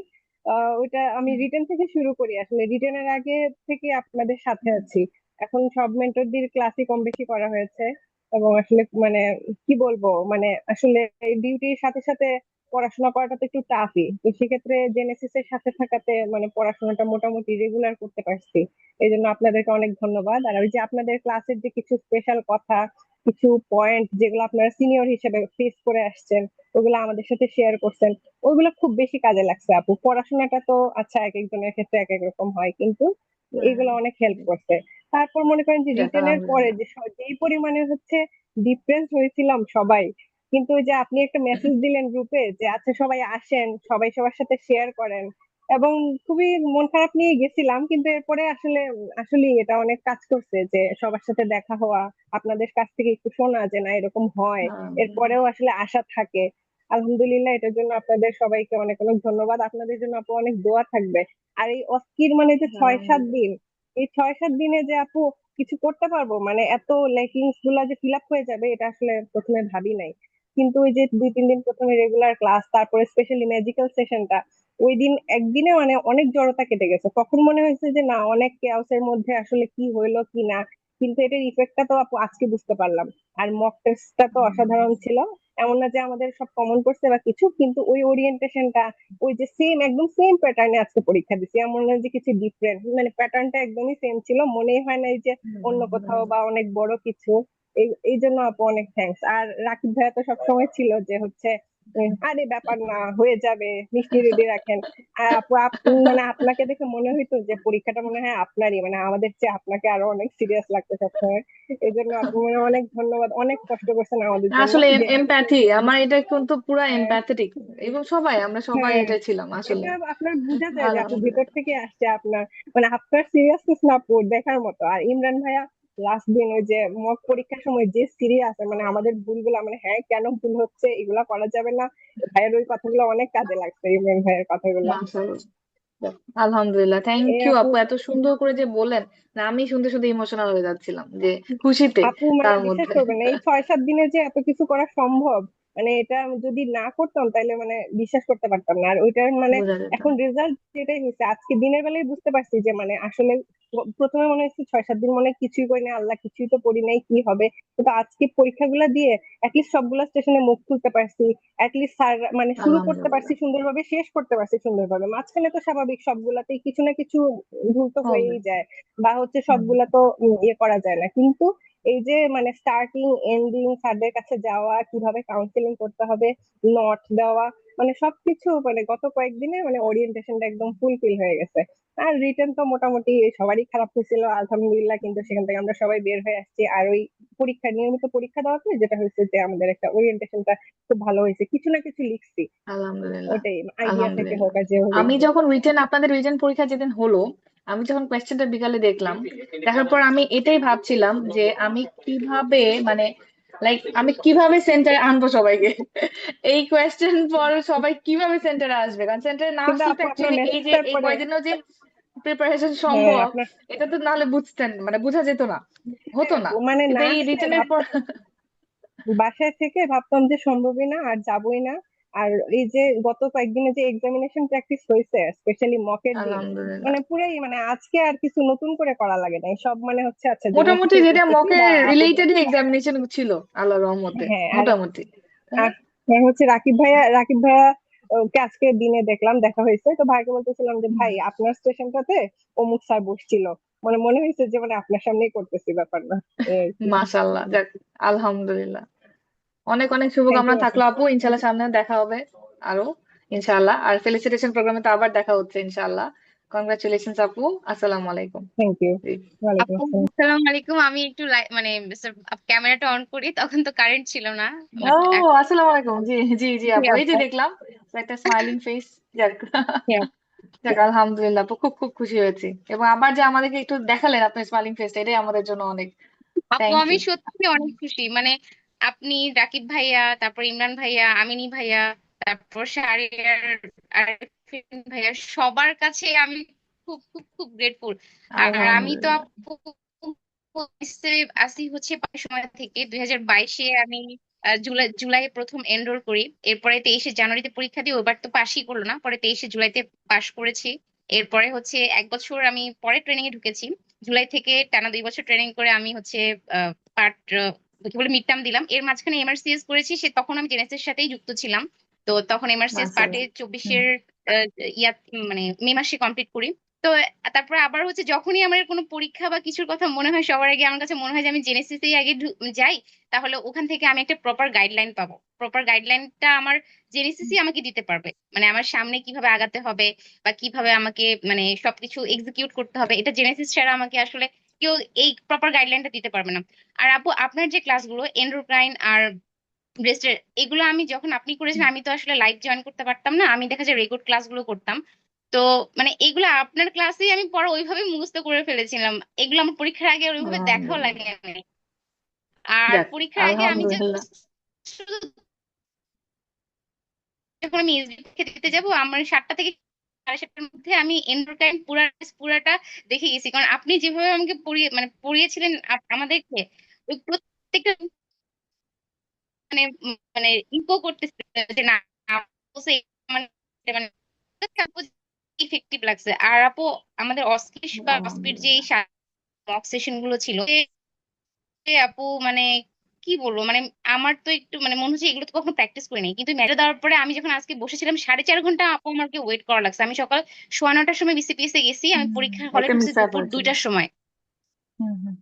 ওইটা আমি রিটেন থেকে শুরু করি। আসলে রিটেনের আগে থেকে আপনাদের সাথে আছি। এখন সব মেন্টরদের ক্লাসই কম বেশি করা হয়েছে, এবং আসলে মানে কি বলবো, মানে আসলে ডিউটির সাথে সাথে পড়াশোনা করাটা তো একটু টাফই। তো সেক্ষেত্রে জেনেসিস এর সাথে থাকাতে মানে পড়াশোনাটা মোটামুটি রেগুলার করতে পারছি। এই জন্য আপনাদেরকে অনেক ধন্যবাদ। আর ওই যে আপনাদের ক্লাসের যে কিছু স্পেশাল কথা, কিছু পয়েন্ট যেগুলো আপনারা সিনিয়র হিসেবে ফেস করে আসছেন, ওগুলো আমাদের সাথে শেয়ার করছেন, ওইগুলো খুব বেশি কাজে লাগছে আপু। পড়াশোনাটা তো আচ্ছা এক একজনের ক্ষেত্রে এক এক রকম হয়, কিন্তু এগুলো অনেক হেল্প করছে। তারপর মনে করেন যে যাক রিটেনের পরে আলহামদুলিল্লাহ। যে যেই পরিমাণে হচ্ছে ডিপ্রেস হয়েছিলাম সবাই, কিন্তু ওই যে আপনি একটা মেসেজ দিলেন গ্রুপে যে আচ্ছা সবাই আসেন, সবাই সবার সাথে শেয়ার করেন, এবং খুবই মন খারাপ নিয়ে গেছিলাম, কিন্তু এরপরে আসলে আসলে এটা অনেক কাজ করছে যে সবার সাথে দেখা হওয়া, আপনাদের কাছ থেকে একটু শোনা যে না এরকম হয়, আলহামদুলিল্লাহ। এরপরেও আসলে আশা থাকে। আলহামদুলিল্লাহ, এটার জন্য আপনাদের সবাইকে অনেক অনেক ধন্যবাদ। আপনাদের জন্য আপু অনেক দোয়া থাকবে। আর এই অস্থির মানে যে 6-7 দিন, এই 6-7 দিনে যে আপু কিছু করতে পারবো, মানে এত লেকিংস গুলা যে ফিল আপ হয়ে যাবে, এটা আসলে প্রথমে ভাবি নাই। কিন্তু ওই যে 2-3 দিন প্রথমে রেগুলার ক্লাস, তারপরে স্পেশালি ম্যাজিক্যাল সেশনটা, ওই দিন একদিনে মানে অনেক জড়তা কেটে গেছে। তখন মনে হয়েছে যে না, অনেক কেওসের মধ্যে আসলে কি হইলো কি না, কিন্তু এটার ইফেক্টটা তো আপু আজকে বুঝতে পারলাম। আর মক টেস্টটা তো অসাধারণ ছিল। এমন না যে আমাদের সব কমন করছে বা কিছু, কিন্তু ওই ওরিয়েন্টেশনটা, ওই যে সেম একদম সেম প্যাটার্নে আজকে পরীক্ষা দিছি, এমন না যে কিছু ডিফারেন্ট, মানে প্যাটার্নটা একদমই সেম ছিল, মনেই হয় নাই যে অন্য কোথাও বা অনেক বড় কিছু। এই এই জন্য আপু অনেক থ্যাঙ্কস। আর রাকিব ভাইয়া তো সবসময় ছিল যে হচ্ছে আরে ব্যাপার না, হয়ে যাবে, মিষ্টি রেডি রাখেন। আর আপু মানে আপনাকে দেখে মনে হইতো যে পরীক্ষাটা মনে হয় আপনারই, মানে আমাদের চেয়ে আপনাকে আরো অনেক সিরিয়াস লাগতো সবসময়। এই জন্য আপু মানে অনেক ধন্যবাদ, অনেক কষ্ট করছেন আমাদের জন্য আসলে যে এমপ্যাথি আমার এটা কিন্তু পুরা হ্যাঁ, এমপ্যাথেটিক, এবং আমরা সবাই হ্যাঁ, এটা ছিলাম আসলে। এটা আপনার বোঝা যায় যে আপনি আলহামদুলিল্লাহ। ভিতর থেকে আসছে আপনার, মানে আপনার সিরিয়াসনেস না আপু দেখার মতো। আর ইমরান ভাইয়া লাস্ট দিন ওই যে মক পরীক্ষার সময় যে সিরিয়াস, মানে আমাদের ভুলগুলো, মানে হ্যাঁ কেন ভুল হচ্ছে, এগুলা করা যাবে না, ভাইয়ের ওই কথাগুলো অনেক কাজে লাগছে, ইমরান ভাইয়ের কথাগুলো। মাশাআল্লাহ। আলহামদুলিল্লাহ, থ্যাংক এই ইউ আপু, আপু, এত সুন্দর করে যে বললেন, না আমি শুনতে শুনতে ইমোশনাল হয়ে যাচ্ছিলাম যে খুশিতে আপু মানে তার বিশ্বাস মধ্যে। করবেন না, এই 6-7 দিনে যে এত কিছু করা সম্ভব, মানে এটা আমি যদি না করতাম তাহলে মানে বিশ্বাস করতে পারতাম না। আর ওইটার মানে বোঝা যেত। এখন রেজাল্ট যেটাই হয়েছে, আজকে দিনের বেলায় বুঝতে পারছি যে মানে আসলে প্রথমে মনে হচ্ছে 6-7 দিন মনে হয় কিছুই করি না, আল্লাহ কিছুই তো পড়ি নাই, কি হবে। কিন্তু আজকে পরীক্ষাগুলো দিয়ে অ্যাটলিস্ট সবগুলা স্টেশনে মুখ খুলতে পারছি, অ্যাটলিস্ট স্যার মানে শুরু করতে পারছি আলহামদুলিল্লাহ। সুন্দরভাবে, শেষ করতে পারছি সুন্দরভাবে। মাঝখানে তো স্বাভাবিক সবগুলাতেই কিছু না কিছু ভুল তো হবে। হয়েই যায়, বা হচ্ছে হুম। সবগুলা তো ইয়ে করা যায় না, কিন্তু এই যে মানে স্টার্টিং এন্ডিং, স্যারদের কাছে যাওয়া, কিভাবে কাউন্সিলিং করতে হবে, নোট দেওয়া, মানে সবকিছু মানে গত কয়েকদিনে মানে ওরিয়েন্টেশনটা একদম ফুলফিল হয়ে গেছে। আর রিটেন তো মোটামুটি সবারই খারাপ হয়েছিল আলহামদুলিল্লাহ, কিন্তু সেখান থেকে আমরা সবাই বের হয়ে আসছি। আর ওই পরীক্ষা, নিয়মিত পরীক্ষা দেওয়াতে যেটা হয়েছে যে আমাদের একটা ওরিয়েন্টেশনটা খুব ভালো হয়েছে, কিছু না কিছু লিখছি, আলহামদুলিল্লাহ। ওটাই আইডিয়া থেকে হোক আলহামদুলিল্লাহ। আর যেভাবেই আমি হোক। যখন আমাদের রিটেন পরীক্ষা যেদিন হলো, আমি যখন কোয়েশ্চেনটা বিকালে দেখলাম, দেখার পর আমি এটাই ভাবছিলাম যে আমি কিভাবে মানে আমি কিভাবে সেন্টারে আনবো সবাইকে। এই কোয়েশ্চেন পর সবাই কিভাবে সেন্টারে আসবে, কারণ সেন্টারে না কিন্তু আসলে তো আপু আপনার অ্যাকচুয়ালি মেসেজটার এই পরে, কয়দিনও যে প্রিপারেশন হ্যাঁ সম্ভব, আপনার, এটা তো নাহলে বুঝতেন, বোঝা যেত না, হ্যাঁ হতো না। আপু মানে কিন্তু না এই আসলে রিটেনের পর ভাবতাম, বাসায় থেকে ভাবতাম যে সম্ভবই না, আর যাবই না। আর এই যে গত কয়েকদিনে যে এক্সামিনেশন প্র্যাকটিস হয়েছে, স্পেশালি মকের দিন, আলহামদুলিল্লাহ। মানে পুরাই মানে আজকে আর কিছু নতুন করে করা লাগে নাই, সব মানে হচ্ছে আচ্ছা জেনে মোটামুটি শিখেই যেটা করতেছি, মকের বা আপু রিলেটেড বলছে। এক্সামিনেশন ছিল আল্লাহর রহমতে, হ্যাঁ আর মোটামুটি, তাই না? আর আর হচ্ছে রাকিব ভাইয়া কে আজকে দিনে দেখলাম, দেখা হয়েছে, তো ভাইকে বলতেছিলাম যে ভাই আপনার স্টেশনটাতে অমুক স্যার বসছিল, মানে মনে হয়েছে যে মানে আপনার সামনেই করতেছি, ব্যাপার না, এই আর কি। মাশাআল্লাহ, যাক আলহামদুলিল্লাহ। অনেক অনেক থ্যাংক ইউ শুভকামনা আপু। থাকলো আপু, ইনশাল্লাহ সামনে দেখা হবে আরো, ইনশাআল্লাহ। আর ফেলিসিটেশন প্রোগ্রামে তো আবার দেখা হচ্ছে ইনশাআল্লাহ। কংগ্রাচুলেশনস আপু, আসসালামু আলাইকুম। Thank you. জি। ওয়ালাইকুম আপু আসসালাম। আসসালামু আলাইকুম। আমি একটু মানে ক্যামেরাটা অন করি, তখন তো কারেন্ট ছিল না, ও, বাট আসসালামু আলাইকুম। জি জি জি আপু, এই যে আপু দেখলাম একটা স্মাইলিং ফেস। যাক। হ্যাঁ যাক আলহামদুলিল্লাহ আপু, খুব খুব খুশি হয়েছি, এবং আবার যে আমাদেরকে একটু দেখালেন আপনার স্মাইলিং ফেসটা, এটাই আমাদের জন্য অনেক। আপু থ্যাংক আমি ইউ। সত্যি অনেক খুশি, মানে আপনি, রাকিব ভাইয়া, তারপর ইমরান ভাইয়া, আমিনী ভাইয়া, তারপর শাহরিয়ার, আরিফিন ভাইয়া, সবার কাছে আমি খুব খুব খুব গ্রেটফুল। আর আমি তো আলহামদুলিল্লাহ। আপু আসি হচ্ছে সময় থেকে 2022-এ আমি জুলাইয়ে প্রথম এনরোল করি, এরপরে 23শে জানুয়ারিতে পরীক্ষা দিই, ওবার তো পাশই করলো না, পরে 23শে জুলাইতে পাশ করেছি। এরপরে হচ্ছে 1 বছর আমি পরে ট্রেনিং এ ঢুকেছি। জুলাই থেকে টানা 2 বছর ট্রেনিং করে আমি হচ্ছে পার্ট কি বলে মিড টার্ম দিলাম। এর মাঝখানে এমআরসিএস করেছি, সে তখন আমি জেনেসিস সাথেই যুক্ত ছিলাম। তো তখন এমআরসিএস পার্টে মাশাআল্লাহ। 24-এর ইয়া মানে মে মাসে কমপ্লিট করি। তো তারপরে আবার হচ্ছে যখনই আমার কোনো পরীক্ষা বা কিছুর কথা মনে হয়, সবার আগে আমার কাছে মনে হয় যে আমি জেনেসিসেই আগে যাই, তাহলে ওখান থেকে আমি একটা প্রপার গাইডলাইন পাবো। প্রপার গাইডলাইনটা আমার জেনেসিসই আমাকে দিতে পারবে, মানে আমার সামনে কিভাবে আগাতে হবে বা কিভাবে আমাকে মানে সবকিছু এক্সিকিউট করতে হবে, এটা জেনেসিস ছাড়া আমাকে আসলে কেউ এই প্রপার গাইডলাইনটা দিতে পারবে না। আর আপু আপনার যে ক্লাসগুলো এন্ডোক্রাইন আর ব্রেস্টের, এগুলো আমি যখন আপনি করেছেন আমি তো আসলে লাইভ জয়েন করতে পারতাম না, আমি দেখা যায় রেকর্ড ক্লাসগুলো করতাম। তো মানে এগুলো আপনার ক্লাসেই আমি পরে ওইভাবে মুখস্থ করে ফেলেছিলাম, এগুলো আমার পরীক্ষার আগে আর ওইভাবে দেখাও লাগে আলহামদুলিল্লাহ। নাই। আর যাক, পরীক্ষার আগে আমি আলহামদুলিল্লাহ। শুধু যখন আমি এসবি দিতে যাব, আমার 7টা থেকে 7:30টার মধ্যে আমি এন্ডোক্রাইন পুরাটা দেখে গেছি, কারণ আপনি যেভাবে আমাকে পড়িয়েছিলেন আমাদেরকে, ওই প্রত্যেকটা মানে মানে ইকো করতেছে যে না বলছে, মানে মানে ইফেক্টিভ লাগছে। আর আপু আমাদের অস্কিশ বা অস্পিড যে আলহামদুলিল্লাহ। মক সেশন গুলো ছিল, আপু মানে কি বলবো, মানে আমার তো একটু মানে মনে হচ্ছে এগুলো তো কখনো প্র্যাকটিস করিনি, কিন্তু মেরে দেওয়ার পরে আমি যখন আজকে বসেছিলাম 4.5 ঘন্টা আপু আমাকে ওয়েট করা লাগছে। আমি সকাল 9:15টার সময় বিসিপিএস এ গেছি, আমি পরীক্ষার হলে এটা ঢুকছি মিস আউট দুপুর হয়েছিল। 2টার সময়। হুম।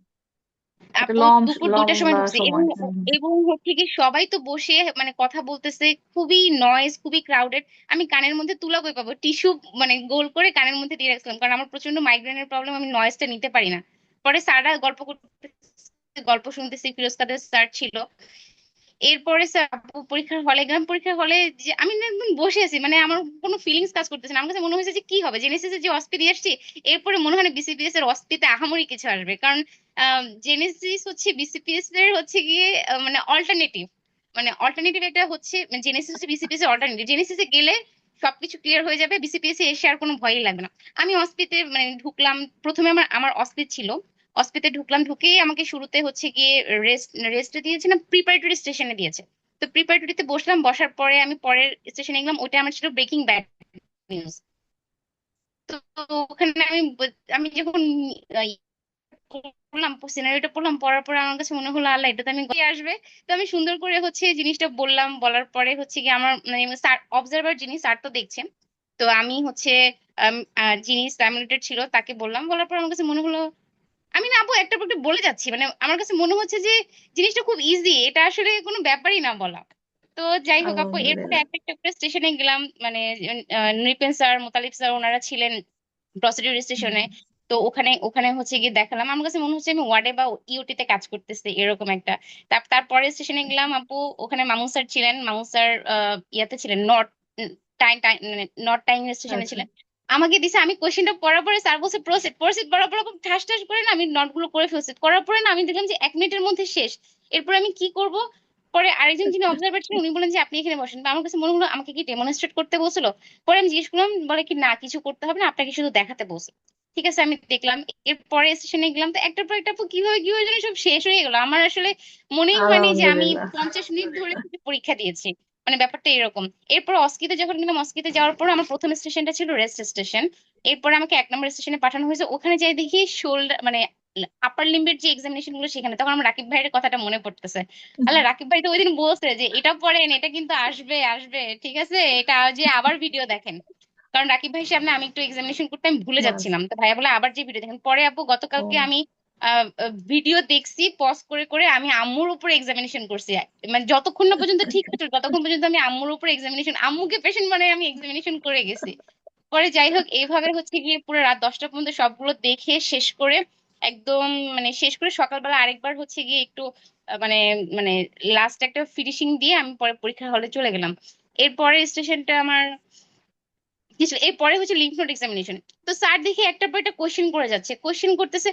এটা আপু দুপুর 2টার সময় লম্বা ঢুকছি, এবং সময়। এবং হচ্ছে কি সবাই তো বসে মানে কথা বলতেছে, খুবই নয়েজ, খুবই ক্রাউডেড। আমি কানের মধ্যে তুলা কই পাবো, টিস্যু মানে গোল করে কানের মধ্যে দিয়ে রাখছিলাম, কারণ আমার প্রচন্ড মাইগ্রেনের প্রবলেম, আমি নয়েজটা নিতে পারি না। পরে স্যাররা গল্প করতে, গল্প শুনতেছি, ফিরোজ কাদের স্যার ছিল। এরপরে স্যার আপু পরীক্ষার হলে গেলাম, পরীক্ষার হলে যে আমি না একদম বসে আছি, মানে আমার কোনো ফিলিংস কাজ করতেছে না, আমার কাছে মনে হয়েছে যে কি হবে, জেনেসিস যে অস্পি দিয়ে আসছি, এরপরে মনে হয় না বিসিপিএস এর অস্পিতে আহামরি কিছু আসবে, কারণ জেনেসিস হচ্ছে বিসিপিএস এর হচ্ছে গিয়ে মানে অল্টারনেটিভ, মানে অল্টারনেটিভ একটা হচ্ছে জেনেসিস হচ্ছে বিসিপিএস এর অল্টারনেটিভ। জেনেসিসে গেলে সবকিছু ক্লিয়ার হয়ে যাবে, বিসিপিএস এ এসে আর কোনো ভয়ই লাগবে না। আমি অস্পিতে মানে ঢুকলাম, প্রথমে আমার আমার অস্পিত ছিল, অস্পিতে ঢুকলাম, ঢুকেই আমাকে শুরুতে হচ্ছে গিয়ে রেস্ট দিয়েছে না, প্রিপারেটরি স্টেশনে দিয়েছে। তো প্রিপারেটরিতে বসলাম, বসার পরে আমি পরের স্টেশনে গেলাম, ওটা আমার ছিল ব্রেকিং ব্যাড নিউজ। তো ওখানে আমি যখন পড়লাম, সিনারিওটা পড়লাম, পড়ার পরে আমার কাছে মনে হলো আল্লাহ, এটা তো আমি আসবে। তো আমি সুন্দর করে হচ্ছে জিনিসটা বললাম, বলার পরে হচ্ছে কি আমার মানে স্যার অবজারভার যিনি স্যার তো দেখছেন। তো আমি হচ্ছে যিনি সাইমুলেটেড ছিল তাকে বললাম, বলার পর আমার কাছে মনে হলো আমি না আপু একটা পর একটা বলে যাচ্ছি, মানে আমার কাছে মনে হচ্ছে যে জিনিসটা খুব ইজি, এটা আসলে কোনো ব্যাপারই না বলা। তো যাই হোক আপু, এরপরে আলহামদুলিল্লাহ। একটা একটা করে স্টেশনে গেলাম, মানে নৃপেন স্যার, মোতালিব স্যার ওনারা ছিলেন প্রসিডিউর স্টেশনে। তো ওখানে ওখানে হচ্ছে গিয়ে দেখালাম, আমার কাছে মনে হচ্ছে আমি ওয়ার্ডে বা ইউটি তে কাজ করতেছি এরকম একটা। তারপরে স্টেশনে গেলাম আপু, ওখানে মামুন স্যার ছিলেন, মামুন স্যার ইয়াতে ছিলেন, নর্থ টাইম টাইম মানে নর্থ টাইম স্টেশনে আচ্ছা। ছিলেন। আমাকে দিছে, আমি কোশ্চেনটা পড়ার পরে স্যার বলছে প্রসিড প্রসিড, পড়ার পর ঠাস ঠাস করে না আমি নোট গুলো করে ফেলছি, করার পরে না আমি দেখলাম যে 1 মিনিটের মধ্যে শেষ। এরপর আমি কি করব, পরে আরেকজন যিনি অবজারভার ছিলেন উনি বলেন যে আপনি এখানে বসেন। তো আমার কাছে মনে হলো আমাকে কি ডেমনস্ট্রেট করতে বলছিল। পরে আমি জিজ্ঞেস করলাম, বলে কি না কিছু করতে হবে না, আপনাকে শুধু দেখাতে বলছে। ঠিক আছে আমি দেখলাম, এরপরে স্টেশনে গেলাম, তো একটার পর একটা আপু কিভাবে কিভাবে যেন সব শেষ হয়ে গেল, আমার আসলে মনেই হয়নি যে আমি আলহামদুলিল্লাহ। 50 মিনিট ধরে পরীক্ষা দিয়েছি, মানে ব্যাপারটা এরকম। এরপর অস্কিতে যখন গেলাম, অস্কিতে যাওয়ার পর আমার প্রথম স্টেশনটা ছিল রেস্ট স্টেশন। এরপর আমাকে 1 নম্বর স্টেশনে পাঠানো হয়েছে, ওখানে যাই দেখি শোল্ডার মানে আপার লিম্বের যে এক্সামিনেশন গুলো সেখানে, তখন আমার রাকিব ভাইয়ের কথাটা মনে পড়তেছে। আল্লাহ, রাকিব ভাই তো ওই দিন বলছে যে এটা পড়েন, এটা কিন্তু আসবে আসবে, ঠিক আছে এটা যে আবার ভিডিও দেখেন, কারণ রাকিব ভাইয়ের সামনে আমি একটু এক্সামিনেশন করতে আমি ভুলে মাস যাচ্ছিলাম, তো ভাইয়া বলে আবার যে ভিডিও দেখেন। পরে আপু গতকালকে ও আমি ভিডিও দেখছি পজ করে করে, আমি আম্মুর উপরে এক্সামিনেশন করছি, মানে যতক্ষণ না পর্যন্ত ঠিক হচ্ছে ততক্ষণ পর্যন্ত আমি আম্মুর উপরে এক্সামিনেশন, আম্মুকে পেশেন্ট মানে আমি এক্সামিনেশন করে গেছি। পরে যাই হোক এইভাবে হচ্ছে গিয়ে পুরো রাত 10টা পর্যন্ত সবগুলো দেখে শেষ করে একদম মানে শেষ করে সকালবেলা আরেকবার হচ্ছে গিয়ে একটু মানে মানে লাস্ট একটা ফিনিশিং দিয়ে আমি পরে পরীক্ষার হলে চলে গেলাম। এরপরে স্টেশনটা আমার কি ছিল, এরপরে হচ্ছে লিম্ফ নোড এক্সামিনেশন। তো স্যার দেখি একটার পর একটা কোশ্চেন করে যাচ্ছে, কোশ্চেন করতেছে,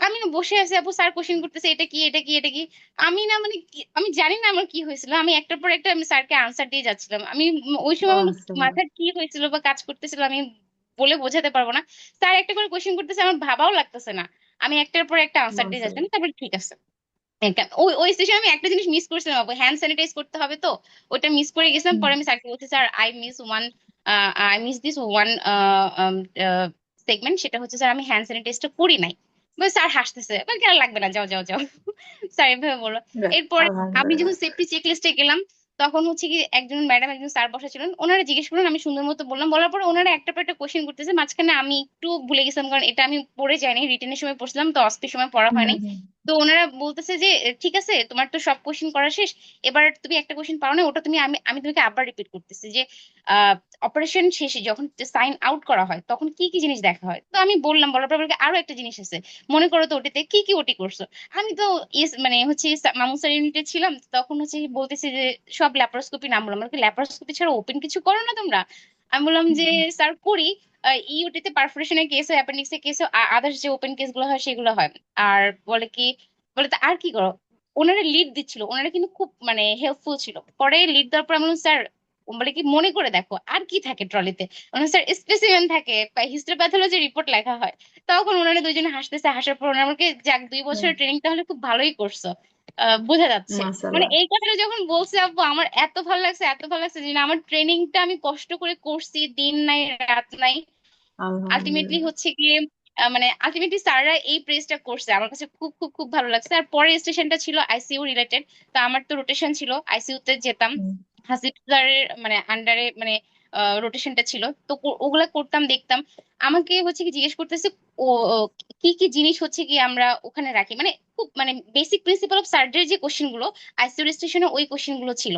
আমি না বসে আছি আপু, স্যার কোশ্চেন করতেছে এটা কি এটা কি এটা কি, আমি না মানে আমি জানি না আমার কি হয়েছিল, আমি একটার পর একটা আমি স্যারকে আনসার দিয়ে যাচ্ছিলাম। আমি ওই সময় আমার মাশাআল্লাহ। মাথায় কি হয়েছিল বা কাজ করতেছিল আমি বলে বোঝাতে পারবো না। স্যার একটা করে কোশ্চেন করতেছে, আমার ভাবাও লাগতেছে না, আমি একটার পর একটা আনসার দিয়ে যাচ্ছিলাম। মাশাআল্লাহ। তারপরে ঠিক আছে। ওই ওই স্টেশনে আমি একটা জিনিস মিস করছিলাম আপু, হ্যান্ড স্যানিটাইজ করতে হবে, তো ওটা মিস করে গেছিলাম। পরে আমি স্যারকে বলছি sir I miss this one segment, সেটা হচ্ছে স্যার আমি হ্যান্ড স্যানিটাইজটা করি নাই। স্যার হাসতেছে, কেন লাগবে না, যাও যাও যাও। স্যার এভাবে বললো। যাক, এরপরে আমি আলহামদুলিল্লাহ। যখন সেফটি চেক লিস্টে গেলাম, তখন হচ্ছে কি একজন ম্যাডাম একজন স্যার বসা ছিলেন, ওনারা জিজ্ঞেস করলেন, আমি সুন্দর মতো বললাম, বলার পরে ওনারা একটা পর একটা কোশ্চেন করতেছে, মাঝখানে আমি একটু ভুলে গেছিলাম, কারণ এটা আমি পড়ে যাইনি, রিটেনের সময় পড়ছিলাম, তো অস্পির সময় পড়া হয় নাই। হুম। তো ওনারা বলতেছে যে ঠিক আছে, তোমার তো সব কোশ্চেন করা শেষ, এবার তুমি একটা কোশ্চেন পারো না, ওটা তুমি আমি আমি তোমাকে আবার রিপিট করতেছি যে অপারেশন শেষে যখন সাইন আউট করা হয় তখন কি কি জিনিস দেখা হয়। তো আমি বললাম, বলার পর বলে, আরো একটা জিনিস আছে, মনে করো তো ওটিতে কি কি ওটি করছো। আমি তো মানে হচ্ছে মামু স্যার ইউনিটে ছিলাম, তখন হচ্ছে বলতেছি যে সব ল্যাপারোস্কোপি নাম বললাম, ল্যাপারোস্কোপি ছাড়া ওপেন কিছু করো না তোমরা। আমি বললাম যে স্যার করি, ইউটিতে পারফোরেশনের কেস হয়, অ্যাপেন্ডিক্সের কেস হয়, আদার্স যে ওপেন কেস গুলো হয় সেগুলো হয়। আর বলে কি, বলে তা আর কি করো। ওনারা লিড দিচ্ছিল, ওনারা কিন্তু খুব মানে হেল্পফুল ছিল। পরে লিড দেওয়ার পর আমি বললাম, স্যার বলে কি মনে করে দেখো আর কি থাকে ট্রলিতে। স্যার স্পেসিমেন থাকে, হিস্টোপ্যাথোলজি রিপোর্ট লেখা হয়। তখন ওনারা দুইজনে হাসতেছে, হাসার পর ওনারা আমাকে, যাক 2 বছরের ট্রেনিং তাহলে খুব ভালোই করছো, বোঝা যাচ্ছে। মানে মাশাআল্লাহ। এই কথাটা যখন বলছে আপু, আমার এত ভালো লাগছে, এত ভালো লাগছে যে না, আমার ট্রেনিংটা আমি কষ্ট করে করছি, দিন নাই রাত নাই। আলটিমেটলি আলহামদুলিল্লাহ। হচ্ছে গিয়ে মানে আলটিমেটলি স্যাররা এই প্রেসটা করছে, আমার কাছে খুব খুব খুব ভালো লাগছে। আর পরের স্টেশনটা ছিল আইসিইউ রিলেটেড। তো আমার তো রোটেশন ছিল, আইসিইউ তে যেতাম, হুম। হাসিব স্যারের মানে আন্ডারে মানে রোটেশনটা ছিল, তো ওগুলা করতাম দেখতাম। আমাকে হচ্ছে কি জিজ্ঞেস করতেছে ও ও, কি কি জিনিস হচ্ছে কি আমরা ওখানে রাখি, মানে খুব মানে বেসিক প্রিন্সিপাল অফ সার্জারি যে কোশ্চেন গুলো আইসিইউ স্টেশনে ওই কোশ্চেন গুলো ছিল।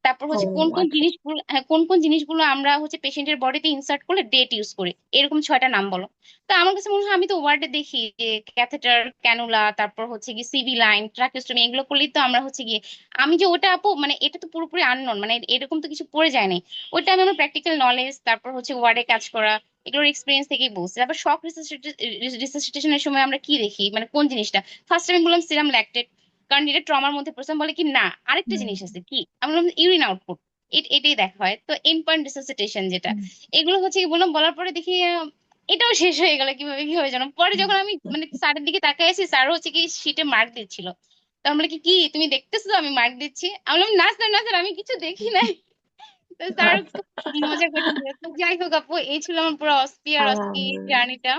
তারপর ও হচ্ছে কোন কোন আচ্ছা। জিনিসগুলো, হ্যাঁ, কোন কোন জিনিসগুলো আমরা হচ্ছে পেশেন্টের বডিতে ইনসার্ট করলে ডেট ইউজ করি, এরকম 6টা নাম বলো। তো আমার কাছে মনে হয়, আমি তো ওয়ার্ডে দেখি যে ক্যাথেটার, ক্যানুলা, তারপর হচ্ছে কি সিভি লাইন, ট্রাকিওস্টমি, এগুলো করলেই তো আমরা হচ্ছে গিয়ে, আমি যে ওটা আপু মানে এটা তো পুরোপুরি আননোন, মানে এরকম তো কিছু পড়ে যায় নাই। ওটা আমি আমার প্র্যাকটিক্যাল নলেজ, তারপর হচ্ছে ওয়ার্ডে কাজ করা, এগুলোর এক্সপিরিয়েন্স থেকেই বলছি। তারপর শক রিসাসিটেশনের সময় আমরা কি দেখি, মানে কোন জিনিসটা, ফার্স্ট আমি বললাম সিরাম ল্যাকটেট, কারণ এটা ট্রমার মধ্যে পড়ছে। বলে কি না, আরেকটা হুম। জিনিস আছে কি, আমি বললাম ইউরিন আউটপুট, এটাই দেখা হয়। তো এন্ড পয়েন্ট রিসাসিটেশন যেটা, হুম। এগুলো হচ্ছে কি বললাম, বলার পরে দেখি এটাও শেষ হয়ে গেল, কিভাবে কি হয়ে জানো। পরে যখন আমি মানে স্যারের দিকে তাকাই আছি, স্যার হচ্ছে কি শিটে মার্ক দিচ্ছিল। তো আমরা কি কি তুমি দেখতেছো তো আমি মার্ক দিচ্ছি, আমি বললাম না স্যার, না স্যার, আমি কিছু দেখি নাই। তো স্যার আচ্ছা। খুব মজা করছিল। তো যাই হোক আপু, এই ছিল আমার পুরো অস্পি আর অস্কি আলহামদুলিল্লাহ। জার্নিটা।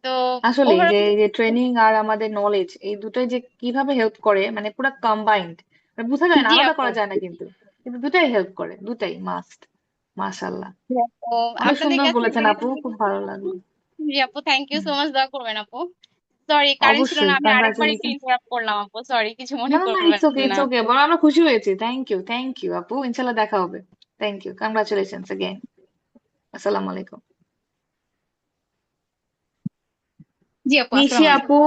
তো আসলে যে ওভারঅল এই যে ট্রেনিং আর আমাদের নলেজ এই দুটোই যে কিভাবে হেল্প করে, মানে পুরো কম্বাইন্ড, বোঝা যায় না, জি আলাদা আপু। করা যায় না, কিন্তু কিন্তু দুটাই হেল্প করে, দুটাই মাস্ট। মাশাআল্লাহ। তো অনেক আপনাদের সুন্দর কাছে বলেছেন জেনে আপু, খুব ভালো লাগলো। জি আপু, thank you hmm. So much, দোয়া করবেন আপু। সরি কারেন্ট ছিল না, অবশ্যই, আমি আরেকবার একটু কংগ্রাচুলেশন। ইন্টারাপ্ট করলাম আপু, সরি, কিছু না মনে না না, করবেন ইটস ওকে, না। ইটস ওকে, বড় আমরা খুশি হয়েছি। থ্যাংক ইউ, থ্যাংক ইউ আপু, ইনশাল্লাহ দেখা হবে। Thank you, congratulation again. আসসালামু আলাইকুম। জি আপু, নিশি আসসালামু আলাইকুম। আপু।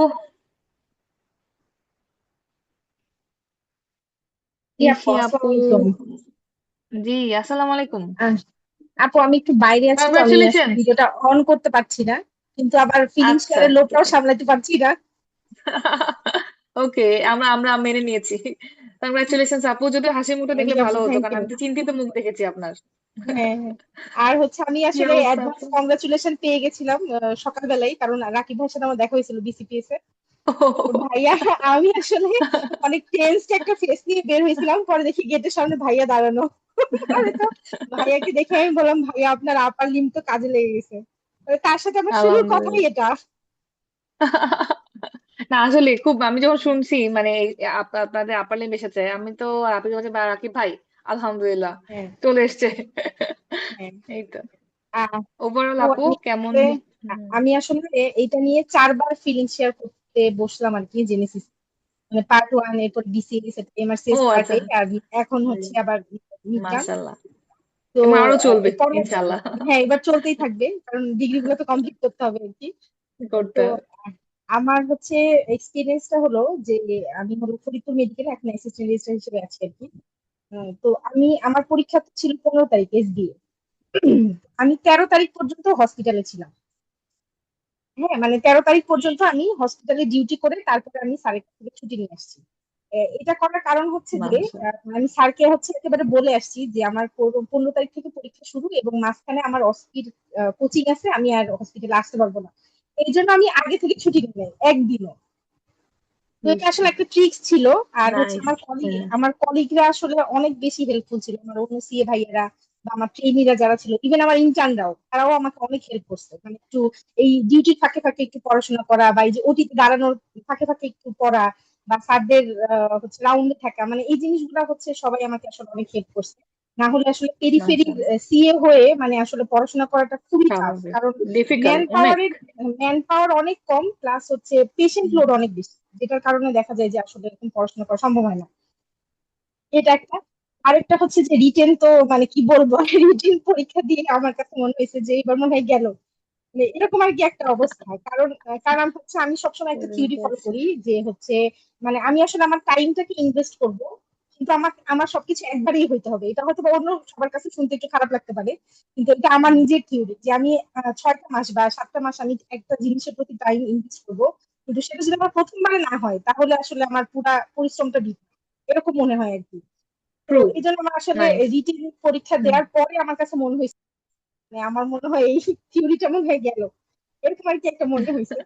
জি আপু, নিশি আপু। আসসালামু আলাইকুম। জি, আসসালামু আলাইকুম। আহ, আপু আমি একটু বাইরে আছি, তো আমি আসলে কংগ্রাচুলেশন। ভিডিওটা অন করতে পারছি না, কিন্তু আবার ফিলিং আচ্ছা, শেয়ারের ঠিক লোভটাও আছে। সামলাতে পারছি না। ওকে, আমরা আমরা মেনে নিয়েছি। কংগ্রাচুলেশন আপু, যদি হাসি মুখটা দেখলে জি আপু, ভালো হতো, থ্যাংক কারণ ইউ। আমি তো চিন্তিত মুখ দেখেছি আপনার। হ্যাঁ হ্যাঁ। আর হচ্ছে আমি কি আসলে অবস্থা অ্যাডভান্স আপু? কংগ্রাচুলেশন পেয়ে গেছিলাম সকালবেলায়, কারণ রাকিব ভাইয়ের সাথে আমার দেখা হয়েছিল বিসিপিএস এ। তো ভাইয়া, আমি আসলে অনেক টেন্সড একটা ফেস নিয়ে বের হয়েছিলাম, পরে দেখি গেটের সামনে ভাইয়া দাঁড়ানো। পরে তো ভাইয়াকে দেখে আমি বললাম, ভাইয়া আপনার আপার লিম তো কাজে লেগে গেছে। তার সাথে আমার শুরুর কথাই আলহামদুলিল্লাহ। এটা। না আসলে খুব, আমি যখন শুনছি মানে আপনাদের আপার লিম এসেছে, আমি তো রাকিব বলছে, রাকিব ভাই আলহামদুলিল্লাহ হ্যাঁ চলে এসছে। হ্যাঁ। এই তো। আহ, ওভারঅল তো আপু আমি কেমন? আসলে হুম। আমি আসলে এটা নিয়ে 4বার ফিলিং শেয়ার করতে বসলাম আর কি, জেনেসিস মানে পার্ট 1, এরপর বিসিএস, ও এমআরসিএস পার্ট আচ্ছা। 8, আর এখন হচ্ছে আবার মিড টার্ম। মাশাআল্লাহ। তো এবং আরো চলবে পরবর্তী, ইনশাআল্লাহ। হ্যাঁ এবার চলতেই থাকবে, কারণ ডিগ্রি গুলো তো কমপ্লিট করতে হবে আর কি। করতে তো হবে। আহ, আমার হচ্ছে এক্সপিরিয়েন্সটা হলো যে আমি হলো ফরিদপুর মেডিকেল এখন অ্যাসিস্ট্যান্ট রেজিস্ট্রার হিসেবে আছি আর কি। তো আমার পরীক্ষা ছিল 15 তারিখ এসবিএ। আমি 13 তারিখ পর্যন্ত হসপিটালে ছিলাম। হ্যাঁ মানে 13 তারিখ পর্যন্ত আমি হসপিটালে ডিউটি করে তারপরে আমি স্যারের কাছ থেকে ছুটি নিয়ে আসছি। এটা করার কারণ হচ্ছে যে মাশাআল্লাহ। আমি স্যারকে হচ্ছে একেবারে বলে আসছি যে আমার 15 তারিখ থেকে পরীক্ষা শুরু, এবং মাঝখানে আমার অস্পির কোচিং আছে, আমি আর হসপিটালে আসতে পারবো না। এই জন্য আমি আগে থেকে ছুটি নিই নাই একদিনও। তো এটা আসলে একটা ট্রিক্স ছিল। আর হচ্ছে নাইস। আমার কলিগরা আসলে অনেক বেশি হেল্পফুল ছিল, আমার অন্য সিএ ভাইয়েরা বা আমার ট্রেনিরা যারা ছিল, ইভেন আমার ইন্টার্নরাও, তারাও আমাকে অনেক হেল্প করছে, মানে একটু এই ডিউটির ফাঁকে ফাঁকে একটু পড়াশোনা করা, বা এই যে ওটিতে দাঁড়ানোর ফাঁকে ফাঁকে একটু পড়া, বা স্যারদের হচ্ছে রাউন্ডে থাকা, মানে এই জিনিসগুলো হচ্ছে সবাই আমাকে আসলে অনেক হেল্প করছে। না হলে আসলে পেরিফেরি মাশাআল্লাহ, সিএ হয়ে মানে আসলে পড়াশোনা করাটা খুবই টাফ, স্বাভাবিক, কারণ ডিফিকাল্ট অনেক। ম্যান পাওয়ার অনেক কম, প্লাস হচ্ছে পেশেন্ট লোড অনেক বেশি, যেটার কারণে দেখা যায় যে আসলে এরকম পড়াশোনা করা সম্ভব হয় না। এটা একটা। আরেকটা হচ্ছে যে রিটেন, তো মানে কি বলবো, রিটেন পরীক্ষা দিয়ে আমার কাছে মনে হয়েছে যে এবার মনে হয় গেল, মানে এরকম আর কি একটা অবস্থা। কারণ হচ্ছে আমি সবসময় একটা থিওরি ফলো করি যে হচ্ছে মানে আমি আসলে আমার টাইমটাকে ইনভেস্ট করব, কিন্তু আমার আমার সবকিছু একবারেই হইতে হবে। এটা হয়তো বা অন্য সবার কাছে শুনতে একটু খারাপ লাগতে পারে, কিন্তু এটা আমার নিজের থিওরি যে আমি 6টা মাস বা 7টা মাস আমি একটা জিনিসের প্রতি টাইম ইনভেস্ট করবো, কিন্তু সেটা যদি আমার প্রথমবারে না হয় তাহলে আসলে আমার পুরা পরিশ্রমটা বৃথা, এরকম মনে হয় আর কি। তো ট্রু, এই জন্য আমার আসলে নাইস। রিটেন পরীক্ষা দেওয়ার পরে আমার কাছে মনে হয়েছে, মানে আমার মনে হয় এই থিওরিটা মনে হয়ে গেল, এরকম আর কি একটা মনে হয়েছে।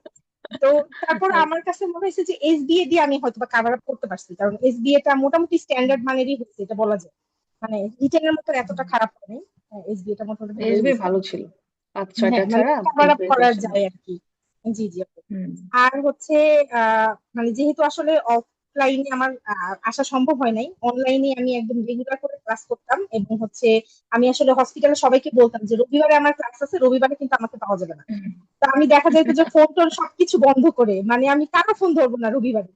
তো তারপর আমার কাছে মনে হয়েছে যে এসবিএ দিয়ে আমি হয়তো বা কাভার আপ করতে পারছি, কারণ এসবিএ টা মোটামুটি স্ট্যান্ডার্ড মানেরই হচ্ছে, এটা বলা যায়, মানে রিটেনের মতো এতটা খারাপ হয়নি, এসবিএ টা মোটামুটি ভালোই এসবি হয়েছে। ভালো ছিল, 5-6টা হ্যাঁ, মানে ছাড়া কাভার আপ এসবি করা কোশ্চেন যায় ভালো। আর কি। জি জি আপু। হুম। আর হচ্ছে মানে যেহেতু আসলে অফলাইনে আমার আসা সম্ভব হয় নাই, অনলাইনে আমি একদম রেগুলার করে ক্লাস করতাম, এবং হচ্ছে আমি আসলে হসপিটালে সবাইকে বলতাম যে রবিবারে আমার ক্লাস আছে, রবিবারে কিন্তু আমাকে পাওয়া যাবে না। তো আমি দেখা যেত যে ফোন টোন সবকিছু বন্ধ করে, মানে আমি কারো ফোন ধরবো না রবিবারে।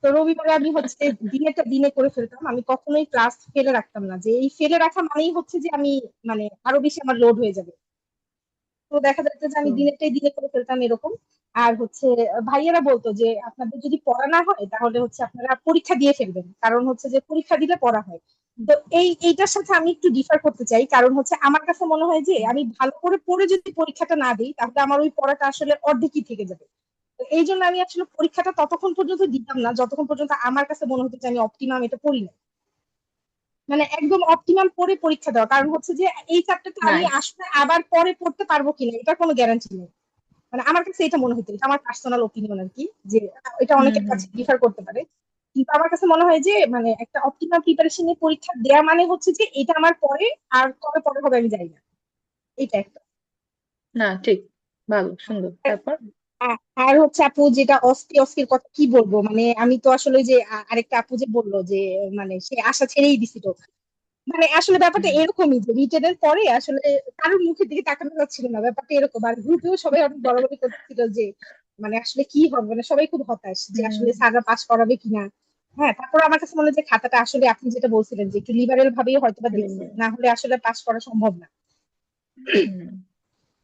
তো রবিবারে আমি হচ্ছে দিনেরটা দিনে করে ফেলতাম, আমি কখনোই ক্লাস ফেলে রাখতাম না, যে এই ফেলে রাখা মানেই হচ্ছে যে আমি মানে আরো বেশি আমার লোড হয়ে যাবে। তো দেখা যাচ্ছে যে আমি দিনেরটাই দিনে করে ফেলতাম এরকম। আর হচ্ছে ভাইয়েরা বলতো যে আপনাদের যদি পড়া না হয় তাহলে হচ্ছে আপনারা পরীক্ষা দিয়ে ফেলবেন, কারণ হচ্ছে যে পরীক্ষা দিলে পড়া হয়। তো এইটার সাথে আমি একটু ডিফার করতে চাই, কারণ হচ্ছে আমার কাছে মনে হয় যে আমি ভালো করে পড়ে যদি পরীক্ষাটা না দিই তাহলে আমার ওই পড়াটা আসলে অর্ধেকই থেকে যাবে। তো এই জন্য আমি আসলে পরীক্ষাটা ততক্ষণ পর্যন্ত দিতাম না যতক্ষণ পর্যন্ত আমার কাছে মনে হতো যে আমি অপটিমাম এটা পড়ি না, মানে একদম অপটিমাম পড়ে পরীক্ষা দেওয়া, কারণ হচ্ছে যে এই চ্যাপ্টারটা আমি নাইস। আসলে আবার পরে পড়তে পারবো কিনা এটার কোনো গ্যারান্টি নেই। মানে আমার কাছে এটা মনে হতো, এটা আমার পার্সোনাল ওপিনিয়ন আর কি, যে এটা হুম অনেকের হুম। কাছে ডিফার করতে পারে, কিন্তু আমার কাছে মনে হয় যে মানে একটা অপটিমাল প্রিপারেশনে পরীক্ষা দেওয়া মানে হচ্ছে যে এটা আমার পরে, আর কবে পরে হবে আমি জানি না, এটা একটা। না ঠিক, ভালো, সুন্দর। তারপর আর হচ্ছে আপু যেটা অস্কির কথা কি বলবো, মানে আমি তো আসলে যে আরেকটা আপু যে বললো যে মানে সে আশা ছেড়েই দিছিল, মানে আসলে ব্যাপারটা এরকমই যে রিটেনের পরে আসলে কারোর মুখের দিকে তাকানো যাচ্ছিল না, ব্যাপারটা এরকম। আর গ্রুপেও সবাই অনেক বড়াবড়ি করতেছিল যে মানে আসলে কি হবে, মানে সবাই খুব হতাশ যে আসলে স্যাররা পাস করাবে কিনা। হ্যাঁ, তারপর আমার কাছে মনে হয় যে খাতাটা আসলে আপনি যেটা বলছিলেন যে একটু লিবারেল ভাবেই হয়তো বা দেখছি, না হলে আসলে পাস করা সম্ভব না।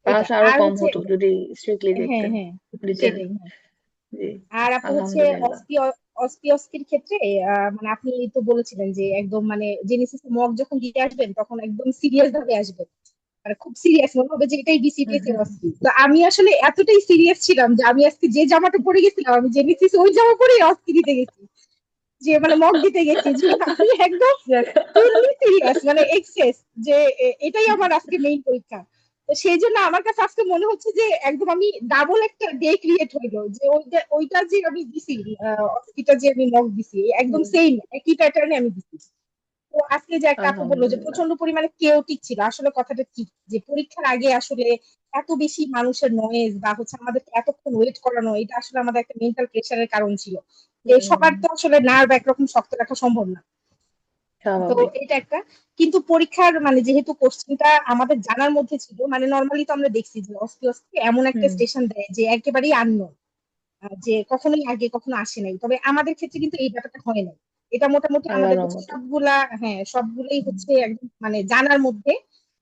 এটা পাস আরো আর কম হচ্ছে হতো যদি স্ট্রিক্টলি হ্যাঁ দেখতেন হ্যাঁ রিটেন। সেটাই, হ্যাঁ। জি, আর আপু হচ্ছে আলহামদুলিল্লাহ। অস্কির ক্ষেত্রে মানে আপনি তো বলেছিলেন যে একদম মানে জেনেসিস মক যখন দিতে আসবেন তখন একদম সিরিয়াস ভাবে আসবেন, মানে খুব সিরিয়াস মনে হবে যে এটাই বিসিবিএস এর অস্কি। তো আমি আসলে এতটাই সিরিয়াস ছিলাম যে আমি আজকে যে জামাটা পরে গেছিলাম আমি জেনেসিস ওই জামা পরে অস্কি দিতে গেছি, যে মানে মক দিতে গেছি, যে আমি একদম ফুললি সিরিয়াস, মানে এক্সেস, যে এটাই আমার আজকে মেইন পরীক্ষা। তো সেই জন্য আমার কাছে আজকে মনে হচ্ছে যে একদম আমি ডাবল একটা ডে ক্রিয়েট হইলো, যে ওইটা যে আমি দিছি, এটা যে আমি মক দিছি একদম সেম একই প্যাটার্নে আমি দিছি। তো আজকে যে একটা আপু বললো যে আলহামদুলিল্লাহ। প্রচন্ড পরিমাণে কেওটিক ছিল, আসলে কথাটা ঠিক, যে পরীক্ষার আগে আসলে এত বেশি মানুষের নয়েজ বা হচ্ছে আমাদেরকে এতক্ষণ ওয়েট করানো, এটা আসলে আমাদের একটা মেন্টাল প্রেশারের কারণ ছিল, যে সবার তো আসলে নার্ভ একরকম শক্ত রাখা সম্ভব না। তো স্বাভাবিক। এটা একটা। কিন্তু পরীক্ষার মানে যেহেতু কোশ্চেনটা আমাদের জানার মধ্যে ছিল, মানে নর্মালি তো আমরা দেখছি যে অস্কি অস্কি এমন একটা স্টেশন দেয় যে একেবারেই আননোন, যে কখনোই আগে কখনো আসে নাই, তবে আমাদের ক্ষেত্রে কিন্তু এই ব্যাপারটা হয় নাই। এটা মোটামুটি আল্লাহর আমাদের হচ্ছে রহমতে। সবগুলা, হ্যাঁ সবগুলোই হচ্ছে একদম মানে জানার মধ্যে।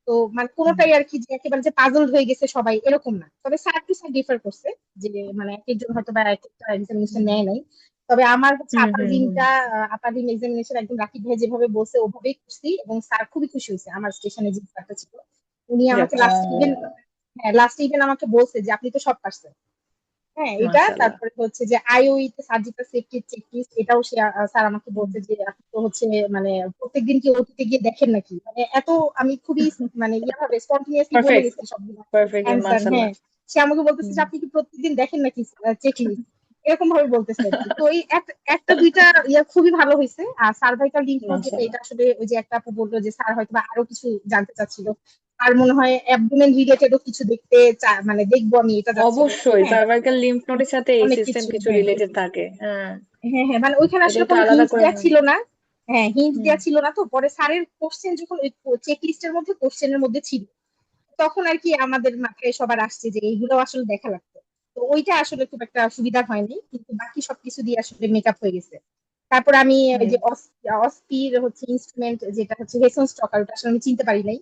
তো মানে কোনোটাই আর কি যে একেবারে যে পাজল হয়ে গেছে সবাই এরকম না, তবে স্যার টু স্যার ডিফার করছে, যে মানে এক একজন হয়তো বা এক একটা এক্সামিনেশন নেয় নাই। তবে আমার হচ্ছে আপার দিন এক্সামিনেশন একদম রাকিব ভাই যেভাবে বলছে ওভাবেই করছি, এবং স্যার খুবই খুশি হয়েছে। আমার স্টেশনে যে স্যারটা ছিল উনি যাক আমাকে আলহামদুলিল্লাহ। লাস্ট ইভেন আমাকে বলছে যে আপনি তো সব পারছেন। হ্যাঁ, এটা মাশাআল্লাহ। তারপরে হচ্ছে যে আইওই তে সার্জিক্যাল সেফটি চেকলিস্ট, এটাও স্যার আমাকে বলছে যে আপনি তো হচ্ছে মানে প্রত্যেকদিন কি ওটিতে গিয়ে দেখেন নাকি, মানে এত আমি খুবই মানে ভাবে স্পন্টিনিয়াসলি বলে পারফেক্ট, গেছি সবগুলো পারফেক্ট, অ্যান্সার। মাশাআল্লাহ। হ্যাঁ, সে আমাকে বলতেছে যে আপনি কি প্রত্যেকদিন দেখেন নাকি চেকলিস্ট। এরকম ভাবে বলতেছে আর কি। তো এই একটা দুইটা ইয়া খুবই ভালো হয়েছে। আর সার্ভাইকাল লিম্ফ নোড যেটা, এটা মাশাআল্লাহ। আসলে ওই যে একটা আপু বললো যে স্যার হয়তো বা আরো কিছু জানতে চাচ্ছিল, আর মনে হয় অ্যাবডোমেন রিলেটেডও কিছু দেখতে মানে দেখবো আমি, এটা যাচ্ছিল। অবশ্যই হ্যাঁ, সার্ভাইকাল লিম্ফ নোডের সাথে এই অনেক সিস্টেম কিছু, কিছু হ্যাঁ রিলেটেড থাকে। হ্যাঁ, হ্যাঁ হ্যাঁ, মানে ওইখানে এটা আসলে একটু কোনো আলাদা হিন্ট করে দেওয়া হয়। ছিল না। হ্যাঁ, হিন্ট হুম। দেওয়া ছিল না, তো পরে স্যারের কোশ্চেন যখন ওই চেক লিস্টের মধ্যে কোশ্চেনের মধ্যে ছিল, তখন আর কি আমাদের মাথায় সবার আসছে যে এইগুলো আসলে দেখা লাগতো। তো ওইটা আসলে খুব একটা সুবিধা হয়নি, কিন্তু বাকি সবকিছু দিয়ে আসলে মেকআপ হয়ে গেছে। তারপর আমি ওই যে অস্পির হচ্ছে ইনস্ট্রুমেন্ট, যেটা হচ্ছে হেসন স্টকার, ওটা আসলে আমি চিনতে পারি নাই।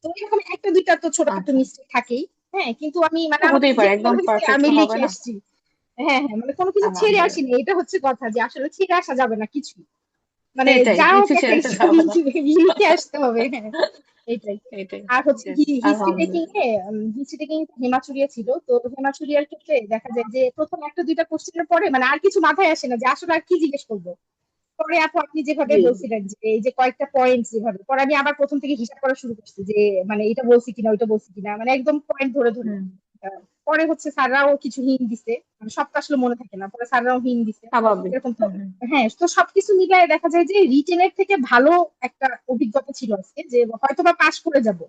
তো এরকম একটা দুইটা তো ছোটখাটো আচ্ছা, মিস্টেক থাকেই। হ্যাঁ, কিন্তু আমি মানে তো আমার হতেই কাছে পারে, যেটা একদম মনে হয়েছে পারফেক্ট আমি তো হবে লিখে না। এসেছি। হ্যাঁ হ্যাঁ, মানে কোনো কিছু ছেড়ে আলহামদুলিল্লাহ, আসিনি, এটা হচ্ছে কথা, যে আসলে ছেড়ে আসা যাবে না কিছু, মানে সেটাই, যা হোক কিছু একটা ছেড়ে যাবে না। লিখে আসতে হবে। হ্যাঁ, এটাই। এটাই। আর হচ্ছে Yes, হিস্ট্রি টেকিং আলহামদুলিল্লাহ। এ, হিস্ট্রি টেকিং হেমাচুরিয়া ছিল, তো হেমাচুরিয়ার ক্ষেত্রে দেখা যায় যে প্রথম একটা দুইটা কোশ্চেনের পরে মানে আর কিছু মাথায় আসে না যে আসলে আর কি জিজ্ঞেস করবো। পরে আপু আপনি যেভাবে জি। বলছিলেন যে এই যে কয়েকটা পয়েন্ট, যেভাবে পরে আমি আবার প্রথম থেকে হিসাব করা শুরু করছি যে মানে এটা বলছি কিনা ওইটা বলছি কিনা, মানে একদম পয়েন্ট ধরে ধরে। হুম, পরে হচ্ছে স্যাররাও কিছু হিন্ট দিছে, মানে সবটা আসলে মনে থাকে না, পরে স্যাররাও হিন্ট দিছে স্বাভাবিক। এরকম তো। হুম হুম। হ্যাঁ, তো সবকিছু মিলায় দেখা যায় যে রিটেনের থেকে ভালো একটা অভিজ্ঞতা ছিল আজকে, যে হয়তো বা পাশ করে যাব,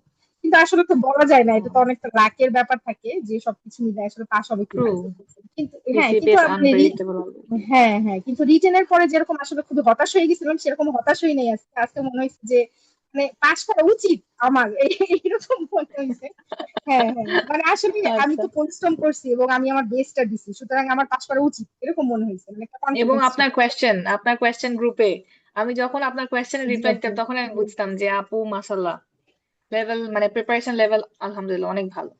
কিন্তু আসলে তো বলা যায় না, এটা তো অনেকটা লাকের ব্যাপার থাকে যে সবকিছু মিলে আসলে পাশ হবে ট্রু। কিনা। কিন্তু হ্যাঁ, কিন্তু সিপিএস মানে আনপ্রেডিক্টেবল হবে। হ্যাঁ হ্যাঁ, কিন্তু রিটেনের পরে যেরকম আসলে খুবই হতাশ হয়ে গেছিলাম, সেরকম হতাশ হই নাই আজকে। আজকে মনে হয়েছে যে মানে পাশ করা উচিত আমার, এইরকম মনে হয়েছে। হ্যাঁ হ্যাঁ, মানে আসলে আমি আচ্ছা, তো পরিশ্রম করছি এবং আমি আমার বেস্টটা দিছি, সুতরাং আমার পাশ করা উচিত, এরকম মনে হয়েছে, মানে একটা এবং কনফিডেন্স ছিল। আপনার কোয়েশ্চেন গ্রুপে আমি যখন আপনার কোয়েশ্চেনের জি রিপ্লাই আপু। দিতাম, তখন আমি বুঝতাম যে আপু মাশাল্লাহ, লেভেল মানে প্রিপারেশন লেভেল আলহামদুলিল্লাহ অনেক ভালো।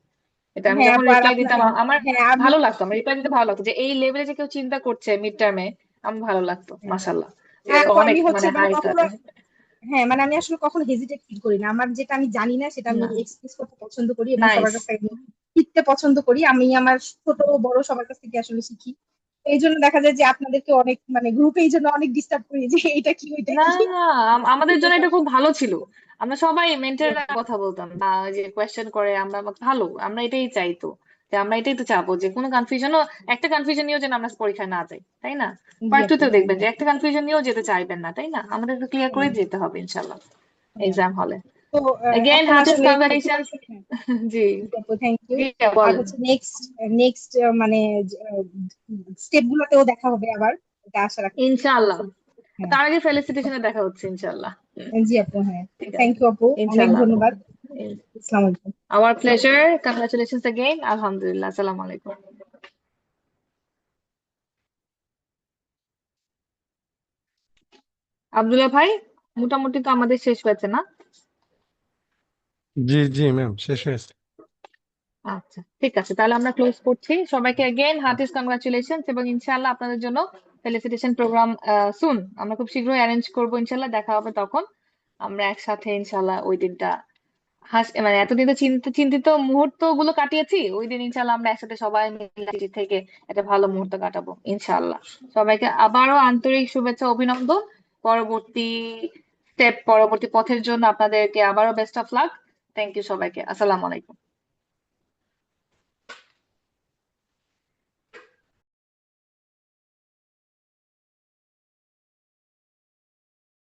এটা আমি হ্যাঁ যখন আপু, আর রিপ্লাই আপনার, দিতাম আমার হ্যাঁ আমি, ভালো লাগতো, আমার রিপ্লাই দিতে ভালো লাগতো যে এই লেভেলে যে কেউ চিন্তা করছে মিড টার্মে, আমার ভালো লাগতো হ্যাঁ, মাশাল্লাহ। আর আপু অনেক আমি হচ্ছে মানে মানে হাই কখনো, হ্যাঁ মানে আমি আসলে কখনো হেজিটেট ফিল করি না। আমার যেটা আমি জানি না সেটা আমি না, এক্সপ্রেস করতে পছন্দ করি, এবং সবার নাইস। কাছ থেকে আমি শিখতে পছন্দ করি। আমি আমার ছোট বড় সবার কাছ থেকে আসলে শিখি। এই জন্য দেখা যায় যে আপনাদেরকে অনেক মানে গ্রুপে এই জন্য অনেক ডিস্টার্ব করি যে এটা কি ওইটা না কি। না, আমাদের জন্য এটা খুব ভালো ছিল। আমরা সবাই জি মেন্টররা আপু। কথা বলতাম বা ওই যে কোয়েশ্চেন করে, আমরা ভালো, আমরা এটাই চাইতো যে আমরা এটাই তো চাবো যে কোনো কনফিউশনও, একটা কনফিউশন নিয়েও যেন আমরা পরীক্ষায় না যাই, তাই না? জি পার্ট টু আপু, তেও হ্যাঁ দেখবেন যে হ্যাঁ একটা কনফিউশন নিয়েও যেতে চাইবেন না, তাই না? আমাদের তো ক্লিয়ার করে হ্যাঁ যেতে হবে ইনশাল্লাহ হ্যাঁ। এক্সাম হলে। তো এগেইন এখন হার্টেস্ট আসলে কংগ্রাচুলেশন। জি। Thank you. জি আর বলেন। হচ্ছে নেক্সট নেক্সট মানে স্টেপ গুলোতেও দেখা হবে আবার, এটা আশা রাখছি। ইনশাআল্লাহ, হ্যাঁ, তার আগে ফেলিসিটেশনে দেখা হচ্ছে ইনশাআল্লাহ। জি আপু, হ্যাঁ। ঠিক থ্যাংক আছে, ইউ আপু, অনেক ইনশাআল্লাহ। ধন্যবাদ। আসসালামু আলাইকুম। আমার প্লেজার, কংগ্রাচুলেশনস এগেইন, আলহামদুলিল্লাহ, আসসালামু আলাইকুম। আব্দুল্লাহ ভাই, মোটামুটি তো আমাদের শেষ হয়েছে না? জি জি ম্যাম, শেষ হয়েছে। আচ্ছা ঠিক আছে, তাহলে আমরা ক্লোজ করছি। সবাইকে এগেইন হার্টিস্ট কংগ্রাচুলেশনস, এবং ইনশাআল্লাহ আপনাদের জন্য ফেলিসিটেশন প্রোগ্রাম সুন আমরা খুব শীঘ্রই অ্যারেঞ্জ করব, ইনশাআল্লাহ দেখা হবে তখন। আমরা একসাথে ইনশাআল্লাহ ওই দিনটা মানে এতদিন তো চিন্তিত মুহূর্ত গুলো কাটিয়েছি, ওই দিন ইনশাআল্লাহ আমরা একসাথে সবাই মিলে থেকে একটা ভালো মুহূর্ত কাটাবো ইনশাআল্লাহ। সবাইকে আবারও আন্তরিক শুভেচ্ছা, অভিনন্দন। পরবর্তী পরবর্তী পথের জন্য আপনাদেরকে আবারও best of luck. Thank you সবাইকে, আসসালামু আলাইকুম।